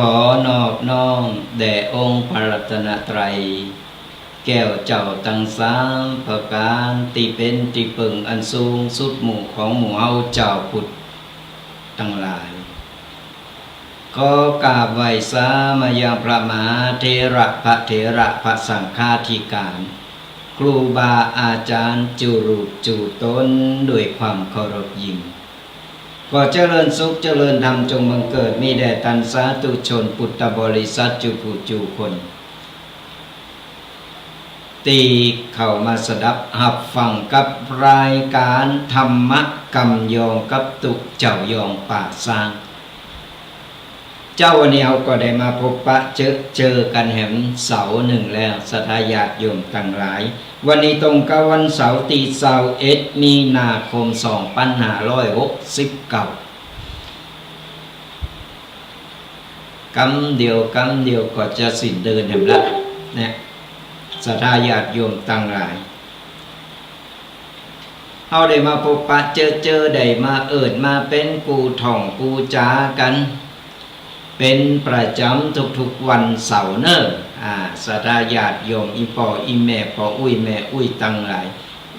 ขอนอบน้อมแด่องค์พระรัตนตรัยแก้วเจ้าทั้งสามประการที่เป็นที่พึ่งอันสูงสุดหมู่ของหมู่เฮาเจ้าพุทธทั้งหลายขอกราบไหว้สามายังพระมหาเถระพระเถระพระสังฆาธิการครูบาอาจารย์จุรุจูตนด้วยความเคารพยิ่งก็เจริญสุขเจริญธรรมจงบังเกิดมีแด่ท่านสาธุชนพุทธบริษัทจุผู้จูคนตีเข้ามาสดับหับฟังกับรายการธรรมกำยองกับตุเจ้ายองป่าสร้างเจ้าวันนี้เราก็ได้มาพบปะเจอกันแหมเสาร์หนึ่งแล้วศรัทธาญาติโยมทั้งหลายวันนี้ตรงกับวันเสาร์ที่21 มีนาคม 2569กำเดียวก็จะสิ้นเดือนแหมละเนี่ยศรัทธาญาติโยมทั้งหลายเอาได้มาพบปะเจอได้มามาเป็นกูท่องกูจากันเป็นประจำทุกวันเสาร์เนอะศรัทธาญาติโยมอีปออีแม่ปออุ้ยแม่อุ้ยตั้งหลาย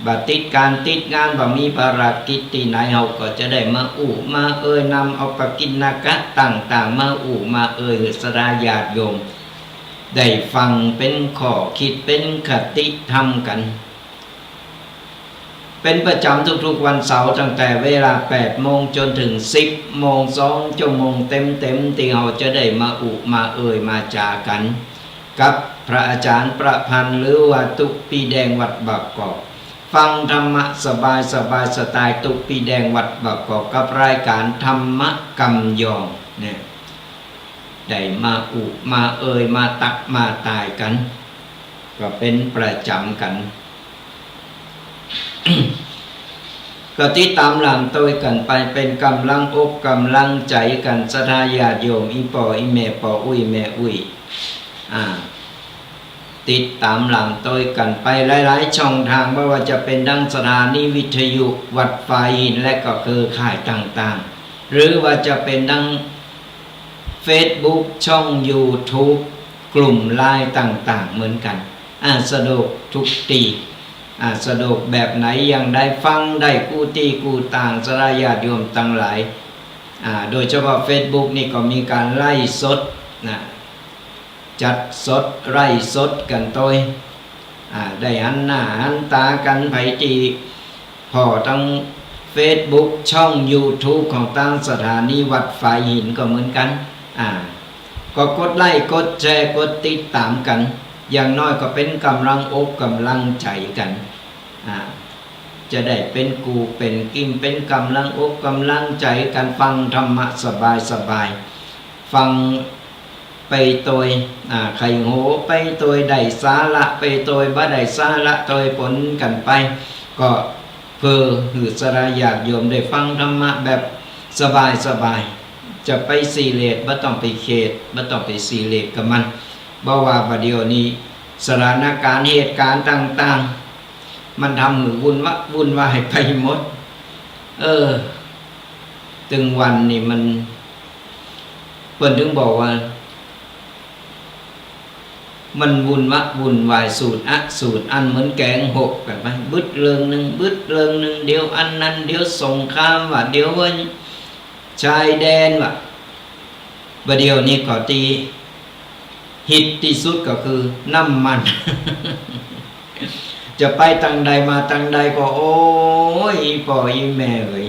บัดติดการติดงานบ่มีภารกิจที่ไหนเฮาก็จะได้มามานำเอาปกิณกะต่างๆมามาศรัทธาญาติโยมได้ฟังเป็นข้อคิดเป็นคติธรรมกันเป็นประจำทุกๆวันเสาร์ตั้งแต่เวลา 8 โมงจนถึง 10 โมง2 ชั่วโมงเต็มที่เราจะได้มามามาจากันกับพระอาจารย์ประพันธ์หรือว่าตุปีแดงวัดบางกอกฟังธรรมะสบายสไตล์ตุปีแดงวัดบางกอกกับรายการธรรมะกำยองเนี่ยได้มามามาตักมาตายกันก็เป็นประจำกัน ก็ติดตามหลังตัวกันไปเป็นกำลังอกกำลังใจกันศรัทธาญาติโยมอีปออีแม่ปออุ้ยแม่อุ้ยติดตามหลังตัวกันไปหลายๆช่องทางไม่ว่าจะเป็นดังสถานีวิทยุวัดไฟและก็เครือข่ายต่างๆหรือว่าจะเป็นดัง Facebook ช่อง YouTube กลุ่มไลน์ต่างๆเหมือนกันสะดวกทุกทีสะดวกแบบไหนอย่างได้ฟังได้กู้ตีกู้ต่างศรัทธาญาติโยมทั้งหลายโดยเฉพาะ Facebook นี่ก็มีการไล่สดจัดสดไล่สดกันตัวได้หันหน้าหันตากันไผจีพอทั้ง Facebook ช่อง YouTube ของตั้งสถานีวัดฝ่ายหินก็เหมือนกันก็กดไลค์กดแชร์กดติดตามกันอย่างน้อยก็เป็นกำลังอกกำลังใจกันจะได้เป็นกูเป็นกิมเป็นกำลังอกกำลังใจกันฟังธรรมะสบายฟังไปตัวไข่โหไปตัวได้สาระไปตัวบ่ได้สาระตัวผลกันไปก็เพื่อหือศรัทธาญาติโยมได้ฟังธรรมะแบบสบายจะไปซีเรียสบ่ต้องไปเขตบ่ต้องไปซีเรียสกับมันบ่ว่าประเดี๋ยวนี้สถานการณ์เหตุการณ์ต่างๆมันทำให้วุ่นวายไปหมดตึงวันนี่มันเพิ่นถึงบอกว่ามันวุ่นวายสูตรอันเหมือนแกงหกกันไปบึดเรื่องหนึ่งเดี๋ยวอันนั้นเดี๋ยวสงครามว่าเดี๋ยวว่าชายแดนว่าประเดี๋ยวนี้ก็ตีฮิตที่สุดก็คือน้ำมัน จะไปทางใดมาทางใดก็โอ้ยพ่ออีแม่เลย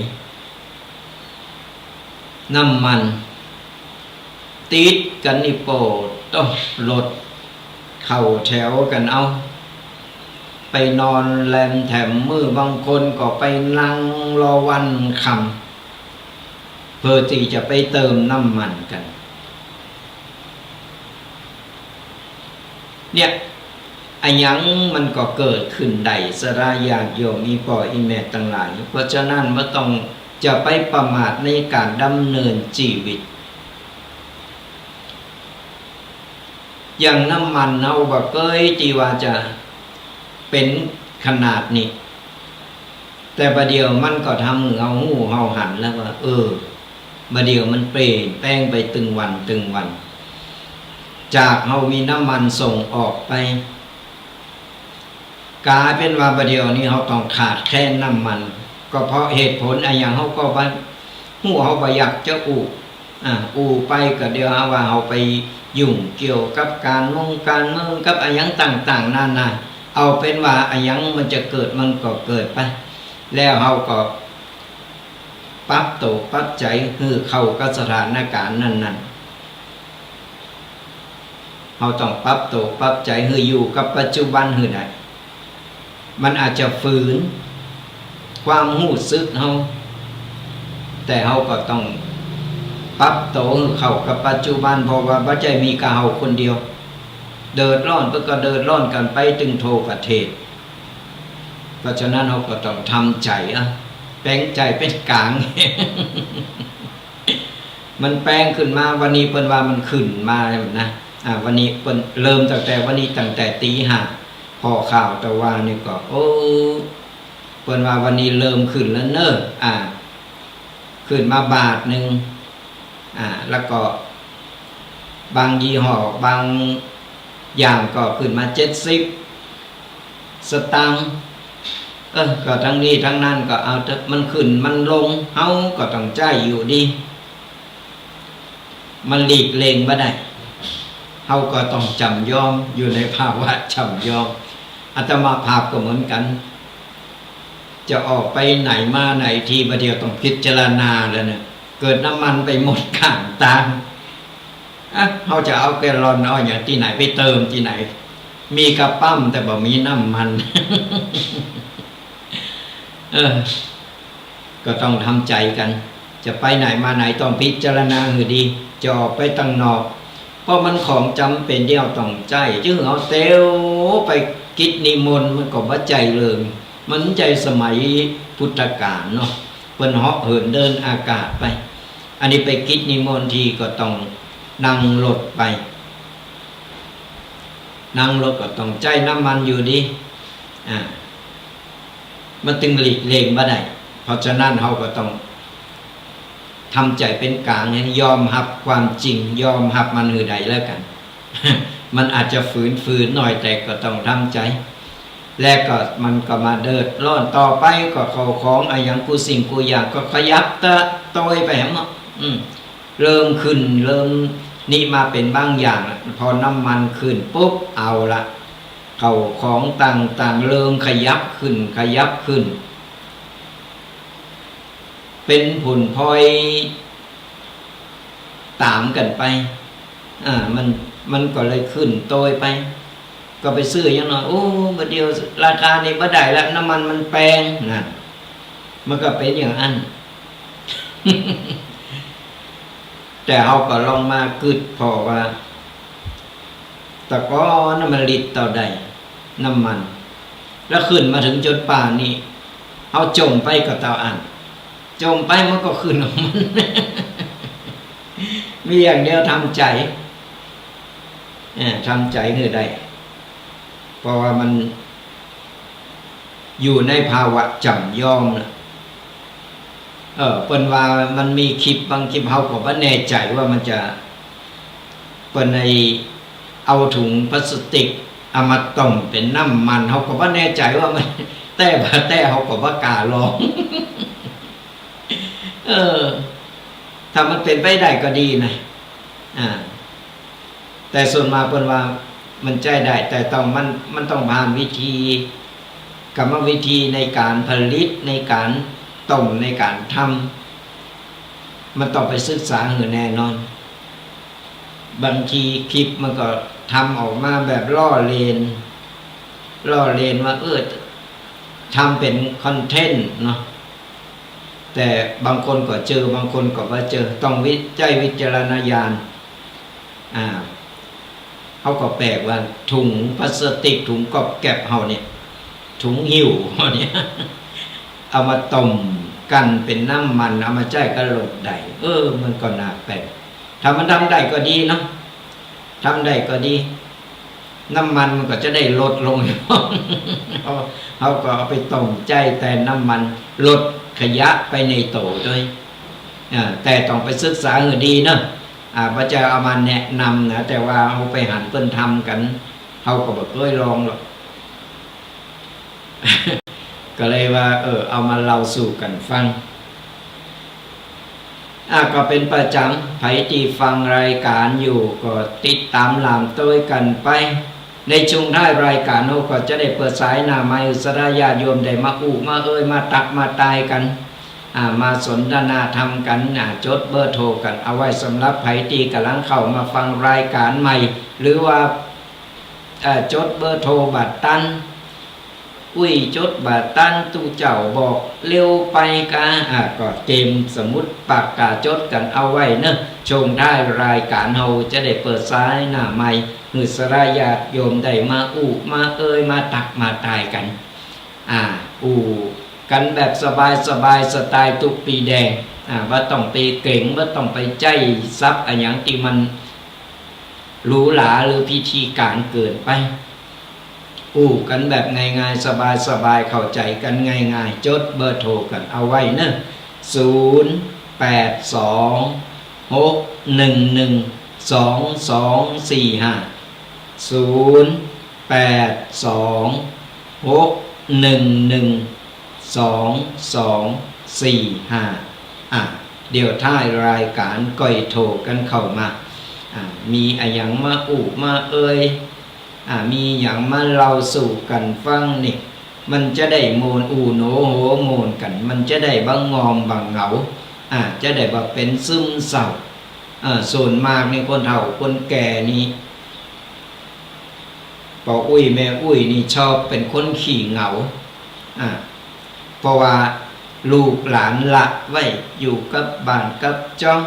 น้ำมันติดกันนี่โปต้องรถเข้าแถวกันเอาไปนอนแลมแถมมือบางคนก็ไปนั่งรอวันคำเพื่อที่จะไปเติมน้ำมันกันเนี่ยอันยังมันก็เกิดขึ้นได้ศรัทธาญาติโยมอีพ่ออีแม่ทั้งหลายเพราะฉะนั้นไม่ต้องจะไปประมาทในการดำเนินชีวิตอย่างน้ำมันเอาบ่เคยที่ว่าจะเป็นขนาดนี้แต่ประเดี๋ยวมันก็ทำเอาหูเฮาหันแล้วว่าประเดี๋ยวมันเปลี่ยนแปลงไปตึงวัน จากเฮามีน้ำมันส่งออกไปกลายเป็นว่าประเดี๋ยวนี้เฮาต้องขาดแคลนน้ำมัน ก็เพราะเหตุผลอะไรอย่างเฮาก็บ่ฮู้เฮาบ่อยากจะอู่ไปก็เดี๋ยวหาว่าเฮาไปยุ่งเกี่ยวกับการเมืองกับอะไรอย่างต่างๆนานาเอาเป็นว่าอะไรอย่างมันจะเกิดมันก็เกิดไปแล้วเฮาก็ปรับตัวปรับใจคือเข้ากับสถานการณ์นั้นๆเฮาต้องปรับตัวปรับใจคืออยู่กับปัจจุบันคือได้มันอาจจะฝืนความรู้สึกเฮาแต่เฮาก็ต้องปรับตัวเข้ากับปัจจุบันเพราะว่าบ่ใช่มีกะเฮาคนเดียวเดือดร้อนก็เดือดร้อนกันไปถึงโทประเทศเพราะฉะนั้นเฮาก็ต้องทำใจแปลงใจเป็นกลาง มันแปลงขึ้นมาวันนี้เปิ้นว่ามันขึ้นมานะวันนี้เปิ้นเริ่มตั้งแต่วันนี้ตั้งแต่ตี 5พอข่าวตะวันนี่ก็โอ้เปิ้นว่าวันนี้เริ่มขึ้นแล้วเน้อขึ้นมาบาทนึงแล้วก็บางยี่ห้อบางอย่างก็ขึ้นมา70 สตางค์ก็ทั้งนี้ทั้งนั้นก็เอามันขึ้นมันลงเฮาก็ต้องใจอยู่ดีมันหลีกเล่นบ่ได้เฮาก็ต้องจำยอมอยู่ในภาวะจำยอมอาตมาภาพก็เหมือนกันจะออกไปไหนมาไหนทีประเดี๋ยวต้องพิจารณาแล้วเนี่ยเกิดน้ำมันไปหมดข้างทางเฮาจะเอาแกลลอนเอาอย่างที่ไหนไปเติมที่ไหนมีกระปั้มแต่บ่มีน้ำมัน ก็ต้องทำใจกันจะไปไหนมาไหนต้องพิจารณาให้ดีจะออกไปตั้งนอกเพราะมันของจำเป็นเดียวต้องใจจึงเอาเตวไปกิจนิมนต์มันก็บ่ใจเลยมันใจสมัยพุทธกาลเนาะเพิ่นเหาะเหินเดินอากาศไปอันนี้ไปกิจนิมนต์ทีก็ต้องนั่งรถไปนั่งรถก็ต้องใจน้ำมันอยู่ดีมันตึงหลีกเล่นบ่ได้เพราะฉะนั้นเฮาก็ต้องทำใจเป็นกลางให้ยอมรับความจริงยอมรับมันหือใดแล้วกัน มันอาจจะฝืนหน่อยแต่ก็ต้องทำใจแล้วก็มันก็มาเดิดร้อนต่อไปก็เข้าของอะไรอย่างกูสิ่งกูอย่างก็ขยับต้อยไปหมดเริ่มขึ้นเริ่มนี่มาเป็นบางอย่างพอน้ำมันขึ้นปุ๊บเอาละเข้าของต่างๆเริ่มขยับขึ้นเป็นผลพลอยตามกันไปมันก็เลยขึ้นโตยไปก็ไปซื้ออย่างน้อยโอ้บัดเดียวราคานี่บ่ได้แล้วน้ำมันมันแพงนั่นมันก็เป็นอย่างนั้น แต่เฮาก็ลองมากึดพอว่าแต่ก็น้ำมันลิตรต่อใดน้ำมันแล้วขึ้นมาถึงจนป่านนี้เฮาจมไปกับเตาอันจมไปมันก็ขึ้นของมัน มีอย่างเดียวทำใจทำใจคือได้เพราะว่ามันอยู่ในภาวะจำยอมนะเปิ้นว่ามันมีคลิปบางคลิปเฮาก็บ่แน่ใจว่ามันจะเปิ้นในเอาถุงพลาสติกเอามาต้มเป็นน้ำมันเฮาก็บ่แน่ใจว่ามันแต่เฮาก็บ่กล้าลอง ถ้ามันเป็นไปได้ก็ดีนะแต่ส่วนมากเปิ้นว่ามันใจได้แต่ต้องมันต้องผ่านวิธีกรรมวิธีในการผลิตในการต้มในการทำมันต้องไปศึกษาให้แน่นอนบางทีคลิปมันก็ทำออกมาแบบล่อเลนว่าทำเป็นคอนเทนต์เนาะแต่บางคนก็เจอบางคนก็ว่าเจอต้องวิจารณญาณเขาก็แปลกว่าถุงพลาสติกถุงกอบแก็บเฮาเนี่ยถุงหิ้วเฮาเนี่ยเอามาต้มกันเป็นน้ำมันเอามาใจกระโหลกได้มันก็น่าแปลกถ้ามันทำได้ก็ดีเนาะทำได้ก็ดีน้ำมันก็จะได้ลดลง เขาก็เอาไปต้มใจแต่น้ำมันลดขยะไปในโตด้วยแต่ต้องไปศึกษาให้ดีเนาะ ว่าจะเอามาแนะนำนะแต่ว่าเอาไปหันเพิ่นทำกันเขาก็บอกเคยลองหรอก ก็เลยว่าเอามาเล่าสู่กันฟังก็เป็นประจำไผที่ฟังรายการอยู่ก็ติดตามลามต้วยกันไปในช่วงท้ายรายการเราก็จะได้เปิดสายหน้าไมค์อุสราญาติโยมได้มามามาตักมาตายกันมาสนทนาธรรมกันจดเบอร์โทรกันเอาไว้สำหรับไผที่กำลังเข้ามาฟังรายการใหม่หรือว่าจดเบอร์โทรบัตรตันจดบัตรตันตู้เจ้าบอกเร็วไปก็เตรียมสมุดปากกาจดกันเอาไว้เนอะชงได้รายการเราจะได้เปิดสายหน้าใหม่อุสราญาติโยมได้มามามาตักมาตายกันกันแบบสบายสไตล์ตุกปีแดงว่าต้องไปเก่งว่าต้องไปใจซับอย่างที่มันหรูหราหรือพิธีการเกินไปกันแบบง่ายๆสบายเข้าใจกันง่ายๆจดเบอร์โทรกันเอาไว้เนอะเดี๋ยวท้ายรายการก่อยโทรกันเข้ามามีอย่างมามามีอย่างมาเล่าสู่กันฟังนี่มันจะได้โมนโหโหโมนกันมันจะได้บางงอมบางเหงาจะได้แบบเป็นซึมเศร้าส่วนมากในคนเฒ่าคนแก่นี่ปอแม่นี่ชอบเป็นคนขี้เหงาเพราะว่าลูกหลานละไว้อยู่กับบ้านกับจ้อง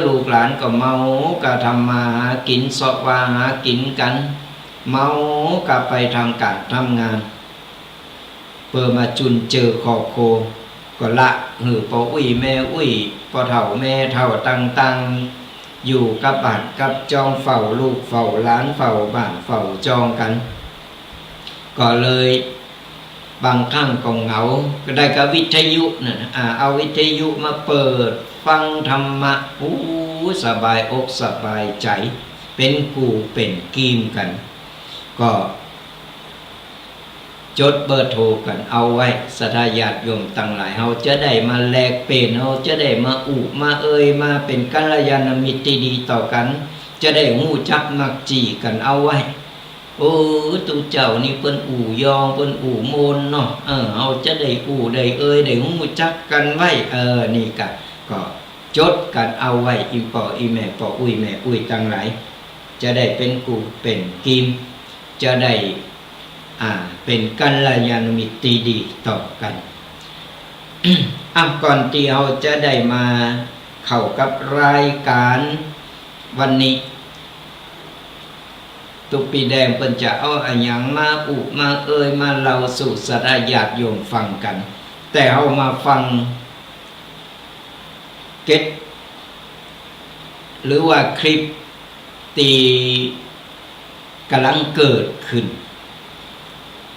ลูกหลานก็เมาก็ทำมาหากินสอบว่าหากินกันเมาก็ไปทำการทำงานเปิดมาจุนเจอขอโคก็ละปอแม่ปอเฒ่าแม่เฒ่าตั้งอยู่กับบ้านกับจองเฝ้าลูกเฝ้าหลานเฝ้าบ้านเฝ้าจองกันก็เลยบางครั้งก็เหงาก็ได้กับวิทยุเอาวิทยุมาเปิดฟังธรรมะสบายอกสบายใจเป็นกูเป็นกีมกันก็จดเบอร์โทรกันเอาไว้สัทธาญาติโยมตั้งหลายเราจะได้มาแลกเปลี่ยนเราจะได้มามามาเป็นกัลยาณมิตรที่ดีต่อกันจะได้หู้จักมักจีกันเอาไว้ตูเจ้านี่เปิ้นยองเปิ้นโมนเนาะเอาจะได้ได้ได้หู้จักกันไว้นี่ก็จดกันเอาไว้อีปอแม่ปอแม่ตั้งหลายจะได้เป็นกูเป็นกิมจะได้เป็นกัลยาณมิตรที่ดีต่อกัน ก่อนที่เราจะได้มาเข้ากับรายการวันนี้ตุกปีแดงเพิ่นจะเอาอย่างมามามาเล่าสู่สัทธาญาติโยมฟังกันแต่เอามาฟังเก็ตหรือว่าคลิปตีกำลังเกิดขึ้น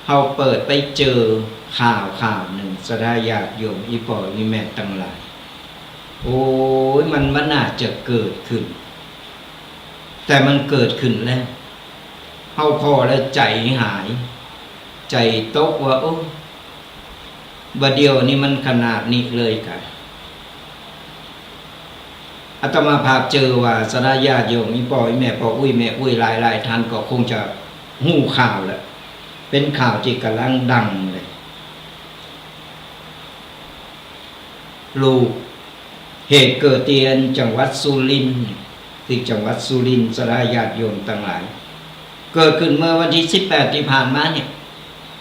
เขาเปิดไปเจอข่าวหนึ่งสัทธาญาติโยมอีปออีแม่ตั้งหลายมันน่าจะเกิดขึ้นแต่มันเกิดขึ้นแล้วเขาพอแล้วใจหายใจตกว่าบัดเดียวนี่มันขนาดนี้เลยกันอาตมาภาพเจอว่าสัทธาญาติโยมอีปออีแม่แม่หลายท่านก็คงจะหู้ข่าวแล้วเป็นข่าวที่กำลังดังเลยลูกเหตุเกิดที่จังหวัดสุรินทร์ที่จังหวัดสุรินทร์สัทธาญาติโยมทั้งหลายเกิดขึ้นเมื่อวันที่18ที่ผ่านมาเนี่ย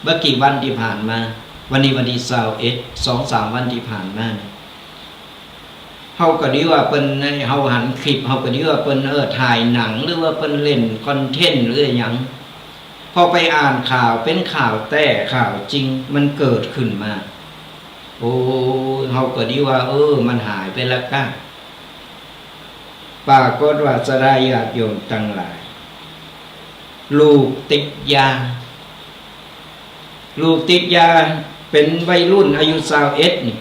เมื่อกี่วันที่ผ่านมาวันนี้วันที่21 2-3 วันที่ผ่านมาเนี่ยเฮาก็ดีว่าเพิ่นเฮาหันคลิปเฮาก็ดีว่าเพิ่นถ่ายหนังหรือว่าเพิ่นเล่นคอนเทนต์หรือหยังพอไปอ่านข่าวเป็นข่าวแต่ข่าวจริงมันเกิดขึ้นมาเฮาก็ดีว่ามันหายไปแล้วกันปรากฏว่าสัทธาญาติโยมทั้งหลายลูกติดยาเป็นวัยรุ่นอายุ21นี่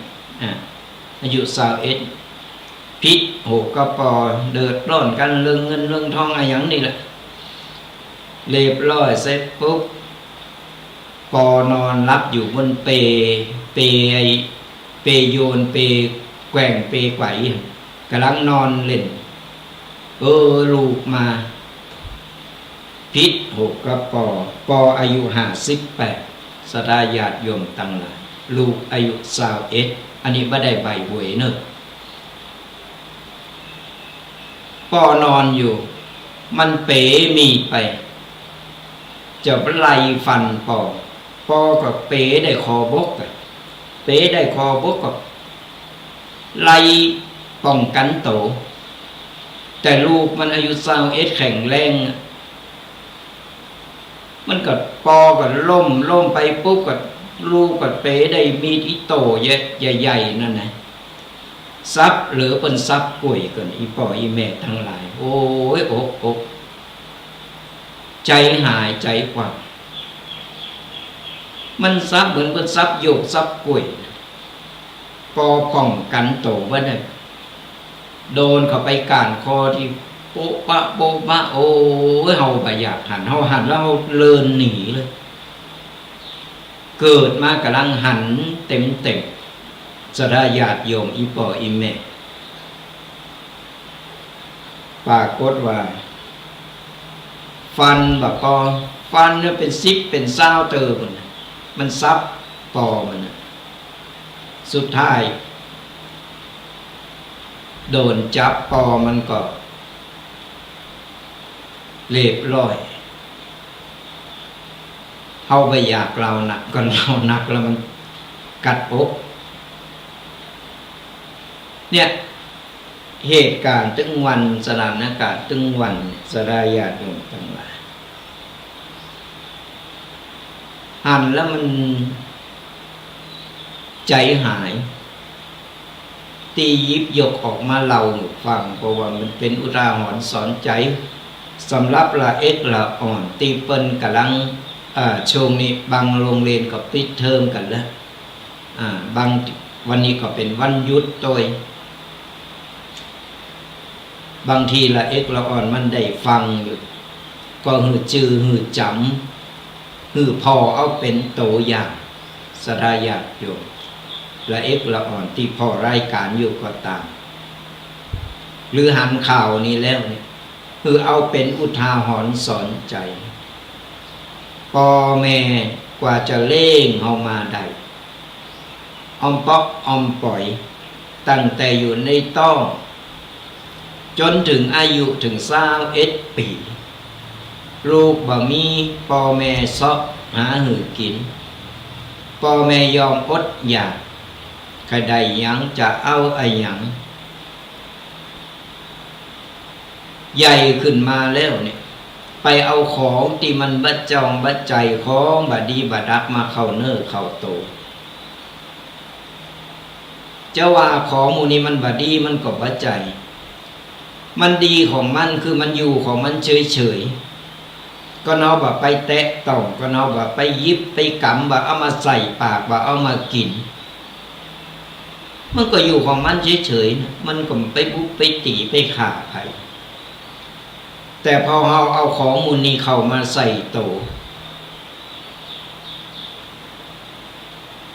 อายุ21 พิษโหกระปอเดือดร้อนกันเรื่องเงินเรื่องทองอะไรอย่างนี้แหละเรียบร้อยเสร็จปุ๊บปอนอนรับอยู่บนเปโยนเปแกว่งเปไกวกำลังนอนเล่นลูกมาพิษโหกระปออายุ58สดาญาติโยมตั้งหลายลูกอายุ21อันนี้บ่ได้ใบหวยเนอะปอนอนอยู่มันเป๋มีไปจะไล่ฟันปอกับเป๋ได้คอบกเป๋ได้คอบกกับไล่ป้องกันโตแต่ลูกมันอายุ21แข็งแรงมันก็ปอก็ล่มไปปุ๊บก็ลูกก็เป๋ได้มีดอิโต้ใหญ่ๆนั่นนะซับหรือเป็นซับป่วยกันอีป่ออีแม่ทั้งหลายโอ้ยอกใจหายใจกว่ามันซับเหมือนเป็นซับโยกซับป่วยปอป้องกันโตว่าได้โดนเข้าไปก่านคอที่โป๊ะปะโอ้ยเฮาบ่อยากหันเฮาหันแล้วเฮาเลินหนีเลยเกิดมากำลังหันเต็มสดาญาติโยมอีป่ออีแม่ปรากฏว่าฟันแบบปอฟันเนี่ยเป็น10เป็น20เติมมันซับปอมันสุดท้ายโดนจับปอมันก็เรียบร้อยเฮาไปอยากเราหนักก็เราหนักแล้วมันกัดอกเนี่ยเหตุการณ์ตึงวันสถานการณ์ตึงวันสดาญาติโยมทั้งหลายหันแล้วมันใจหายตียิบยกออกมาเล่าฟังเพราะว่ามันเป็นอุทาหรณ์สอนใจสำหรับละเอ็กละอ่อนตีเปิ้นกำลังช่วงนี้บางโรงเรียนก็ปิดเทอมกันแล้วบางวันนี้ก็เป็นวันหยุดโดยบางทีละเอ็กละอ่อนมันได้ฟังอยู่ก็หือจือหือจำหือพอเอาเป็นตัวอย่างสดาญาติโยมละเอ็กละอ่อนที่พอรายการอยู่ก็ตามหรือหันข่าวนี้แล้วเนี่ยคือเอาเป็นอุทาหรณ์สอนใจพ่อแม่กว่าจะเล่งเฮามาได้อมปอกอมปล่อยตั้งแต่อยู่ในต้องจนถึงอายุถึง21 ปีลูกบ่มีพ่อแม่ซอกหาหือกินพ่อแม่ยอมอดอยากใครใดยังจะเอาอะไรยังใหญ่ขึ้นมาแล้วเนี่ยไปเอาของที่มันบัดจองบัดใจของบัดดีบัดดักมาเข้าเนื้อเข้าโตจะว่าของมูนี้มันบัดดีมันก็บัดใจมันดีของมันคือมันอยู่ของมันเฉยก็เนาะแบบไปแตะต้องก็เนาะแบบไปยิบไปกำแบบเอามาใส่ปากแบบเอามากินมันก็อยู่ของมันเฉยๆมันก็ไปบุกไปตีไปฆ่าใครแต่พอเราเอาของมูลนี้เข้ามาใส่โต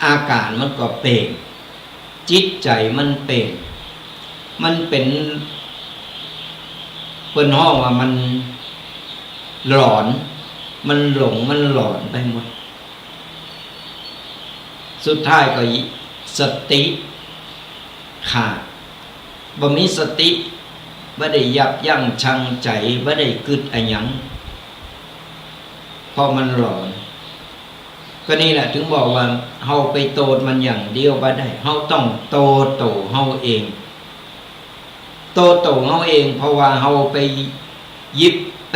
อาการมันก็เปลี่ยนจิตใจมันเปลี่ยนมันเป็นเปิ้นห้องว่ามันหลอนมันหลงมันหลอนไปหมดสุดท้ายก็สติขาดบ่มีสติบ่ได้ยับยั้งชั่งใจบ่ได้กึดอะหยังเพราะมันหลอนก็นี่แหละถึงบอกว่าเฮาไปโตดมันอย่างเดียวบ่ได้เฮาต้องโตเฮาเองโตเฮาเองเพราะว่าเฮาไปยิบไป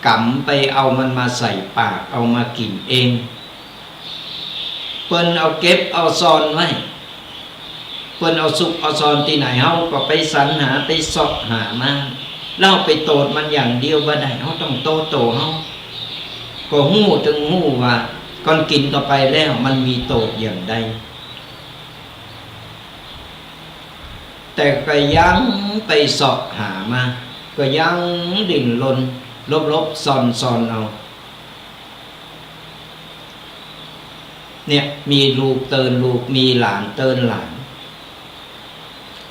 กำไปเอามันมาใส่ปากเอามากินเองเปิ้นเอาเก็บเอาซ่อนไว้เปิ้นเอาสุกเอาซ่อนที่ไหนเฮาก็ไปสรรหาไปเสาะหามาแล้วไปโตดมันอย่างเดียวบ่ได้เฮาต้องโตเฮาก็ฮู้ถึงฮู้ว่าก่อนกินก็ไปแล้วมันมีโตดอย่างใด แต่ก็ยังไปเสาะหามาก็ยังดิ้นรนลบๆซ่อนเอาเนี่ยมีลูกเตือนลูกมีหลานเตือนหลาน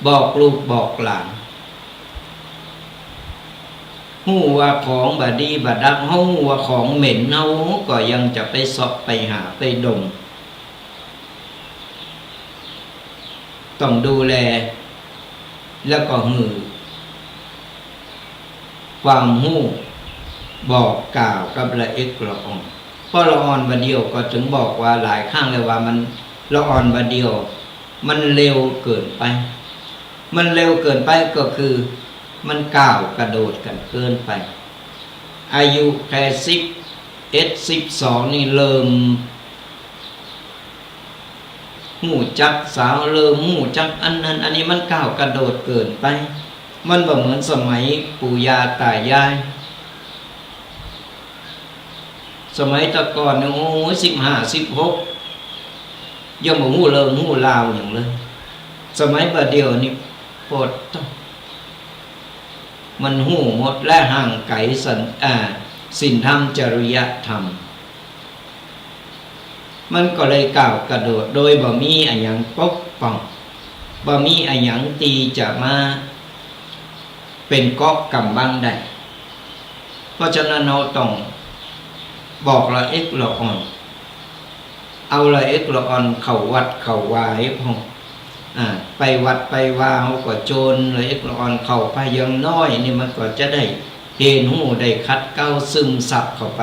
บอกลูกบอกหลานหู้ว่าของบดีบดักหู้ว่าของเหม็นเฮาก็ยังจะไปเสาะไปหาไปดมต้องดูแลแล้วก็หือความหู้บอกกล่าวกับละเอียดละอ่อนเพราะละอ่อนบาเดียวก็ถึงบอกว่าหลายครั้งเลยว่ามันละอ่อนบาเดียวมันเร็วเกินไปมันเร็วเกินไปก็คือมันก้าวกระโดดกันเกินไปอายุแค่11 12นี่เริ่มหูจักสาวเริ่มหูจักอันนั้นอันนี้มันก้าวกระโดดเกินไปมันบ่เหมือนสมัยปู่ย่าตายายสมัยตะก่อนเนี่ยโอ้15 16ยังบ่หูเริ่มหูลาวอย่างเลยสมัยบัดเดียวนี่ปวดต้องมันหูหมดและห่างไกลศีลธรรมจริยธรรมมันก็เลยก้าวกระโดดโดยบ่มีอันหยังปกป้องบ่มีอันหยังตีจะมาเป็นเกาะกำบังได้เพราะฉะนั้นเราต้องบอกละเอียดละอ่อนเอาละเอียดละอ่อนเข้าวัดเข้าวาให้พอไปวัดไปวาเขาก็โจรละเอียดละอ่อนเข้าไปยังน้อยนี่มันก็จะได้เห็นหูได้คัดเก้าซึมซับเข้าไป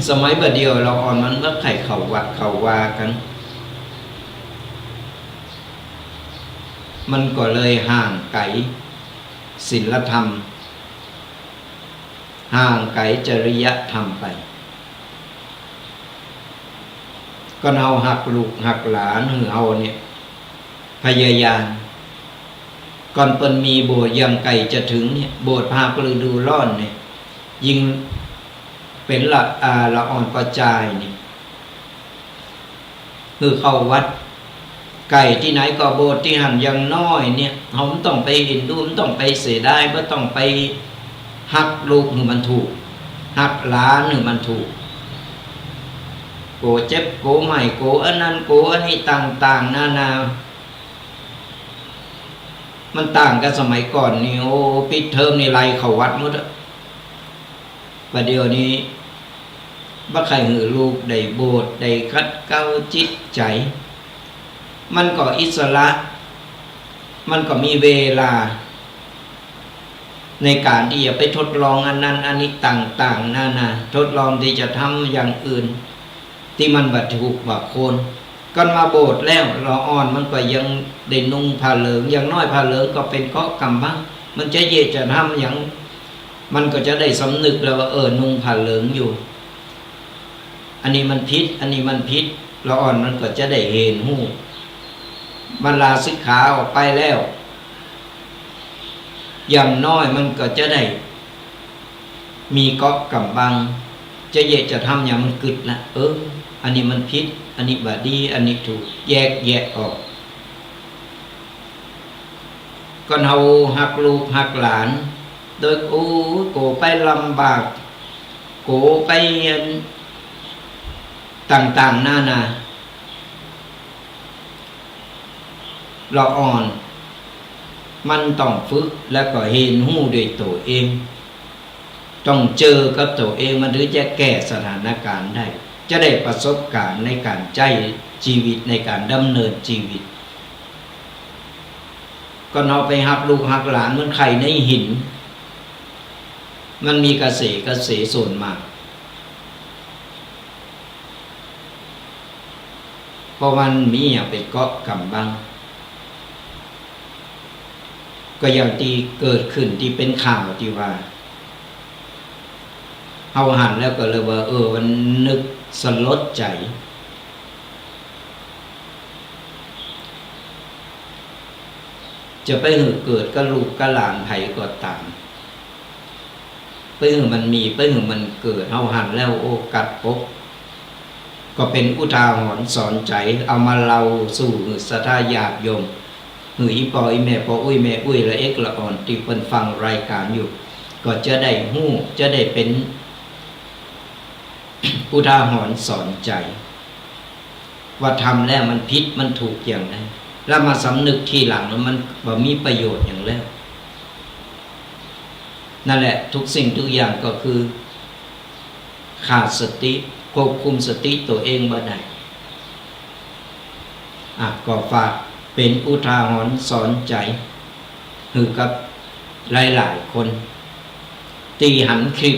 สมัยบัดเดียวเราอ่อนมันก็ไข่เข้าวัดเข้าวากันมันก็เลยห่างไกลศีลธรรมห่างไกลจริยธรรมไปก็เอาหักลูกหักหลานหือเอาเนี่ยพยายามก่อนเปิ้นมีโบสถ์ยังไกลจะถึงเนี่ยโบสถ์พาปลือดูร้อนเนี่ยยิงเป็นละอ่อนกระจายนี่คือเข้าวัดไก่ที่ไหนก็โบสถ์ที่หันยังน้อยเนี่ยเขาต้องไปเห็นดูมันต้องไปเสียได้ก็ต้องไปหักลูกหรือมันถูกหักหลานหรือมันถูกโกเจ็บโกใหม่โกอันนั้นโกอันนี้ต่างๆนานามันต่างกันสมัยก่อนนี่โอ้ปิดเทอมนี่ไล่เข้าวัดหมดอะประเดี๋ยวนี้บ่ใครหือลูกได้โบสถ์ได้คัดเก้าจิตใจมันก็อิสระมันก็มีเวลาในการที่จะไปทดลองอันนั้นอันนี้ต่างๆนานาทดลองที่จะทำอย่างอื่นที่มันบัดถูกบัดโคนก่อนมาโบสถ์แล้วเราอ่อนมันก็ยังได้นุ่งผ้าเหลืองอย่างน้อยผ้าเหลืองก็เป็นเกาะกำบังมันจะจะทำอย่างมันก็จะได้สำนึกแล้วว่านุ่งผ้าเหลืองอยู่อันนี้มันพิษอันนี้มันพิษเราอ่อนมันก็จะได้เห็นหูมันลาสิกขาออกไปแล้วอย่างน้อยมันก็จะได้มีเกาะกำบังจะทำอย่างมันกึดละอันนี้มันพิษอันนี้บาดีอันนี้ถูกแยกออกก่อนเฮาหักลูกหักหลานโดยโกไปลำบากโกไปต่างๆนานาเราอ่อนมันต้องฝึกแล้วก็เห็นหูด้วยตัวเองต้องเจอกับตัวเองมันถึงจะแก้สถานการณ์ได้จะได้ประสบการณ์ในการใช้ชีวิตในการดำเนินชีวิตก็เอาไปหักลูกหักหลานเหมือนไข่ในหินมันมีกระแสส่วนมากเพราะมันมีอย่างเป็นเกาะกำบังก็อย่างที่เกิดขึ้นที่เป็นข่าวที่ว่าเอาหันแล้วก็เลยว่ามันนึกสลดใจจะไปหือเกิดก็ลูกก็หลานไผก็ตามไปหือมันมีไปหือมันเกิดเอาหันแล้วกัดปก ก็เป็นอุทาหรณ์สอนใจเอามาเล่าสู่ศรัทธาญาติโยมหืออีปออีแม่ปออุ้ยแม่อุ้ยละเอ็กละอ่อนที่เพิ่นฟังรายการอยู่ก็จะได้ฮู้จะได้เป็น อุทาหรณ์สอนใจว่าทำแล้วมันผิดมันถูกอย่างไรแล้วมาสำนึกทีหลังแล้วมันบ่มีประโยชน์อย่างแล้วนั่นแหละทุกสิ่งทุกอย่างก็คือขาดสติควบคุมสติตัวเองบ่ได้ก็ฝากเป็นอุทาหรณ์สอนใจคือกับหลายๆคนตีหันคลิป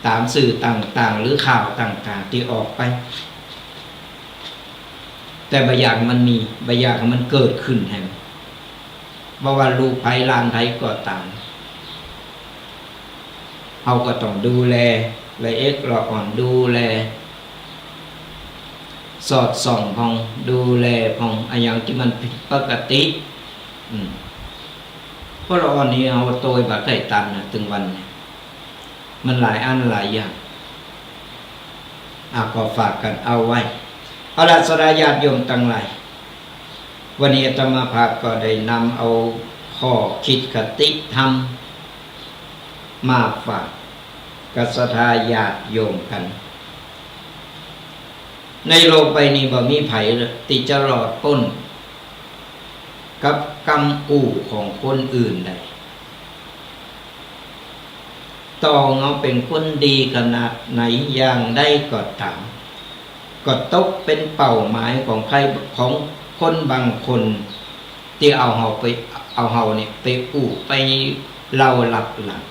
ตามสื่อต่างๆหรือข่าวต่างๆที่ออกไปแต่บางอย่างมันมีบางอย่างมันเกิดขึ้นแห่งบ่ว่าลูกไผหลานไผก็ตามเราก็ต้องดูแลละเอียดละอ่อนดูแลสอดส่องพองดูแลพองอย่างที่มันผิดปกติเพราะเราอันนี้เอาโตยแบบไก่ตันนะถึงวันเนี่ยมันหลายอันหลายอย่างก็ฝากกันเอาไว้เอาละสดาญาติโยมตั้งหลายวันนี้อาตมาภาพก็ได้นำเอาข้อคิดคติธรรมมาฝากกับศรัทธาญาติโยมกันในโลกใบนี้บ่มีไผที่จะรอดพ้นกับกรรมอู่ของคนอื่นได้ต้องเอาเป็นคนดีขนาดไหนอย่างได้ก็ตามก็ตกเป็นเป้าหมายของใครของคนบางคนที่เอาเฮาเนี่ยไปอู่ไปเล่าหลับหลัง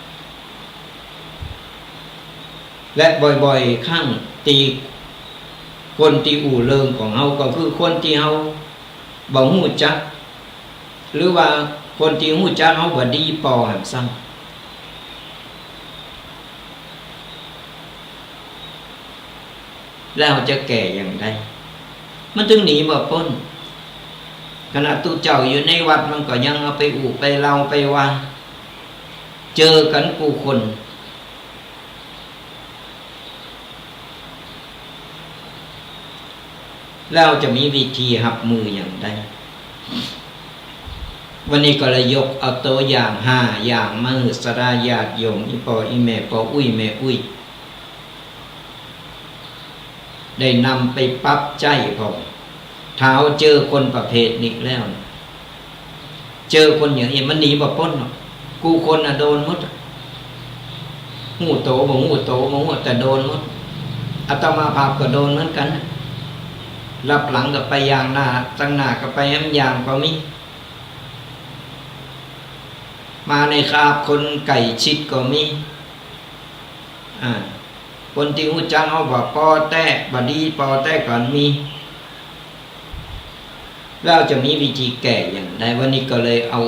และบ่อยๆข้างตีคนที่อู่เริงของเฮาก็คือคนที่เฮาบ่ฮู้จักหรือว่าคนที่ฮู้จักเฮาบ่ดีพอหั่นซ้ำแล้วจะแก่อย่างไรมันถึงหนีบ่พ้นขณะตู้เจ้าอยู่ในวัดมันก็ยังเอาไปอู่ไปเล่าไปว่าเจอกันผู้คนแล้วจะมีวิธีหับมืออย่างไรวันนี้ก็เลยยกเอาตัวอย่าง5อย่างมหึสราญาติโยมอีปออีแม่ปออุ้ยแม่อุ้ยได้นำไปปรับใจผมถ้าเจอคนประเภทนี้แล้วเจอคนอย่างนี้มันหนีบ่พ้นหรอกกูคนโดนหมดหูโตบ่หูโตบ่หูแต่โดนหมดอาตมาภาพก็โดนเหมือนกันรับหลังกับไปอย่างหน้าตั้งหน้ากับไปแอมยางก็มีมาในคาบคนไก่ชิดก็มีคนที่หูจังเอาว่าปอแต้บดีปอแต้ก่อนมีแล้วจะมีวิธีแก้อย่างไรวันนี้ก็เลยเอา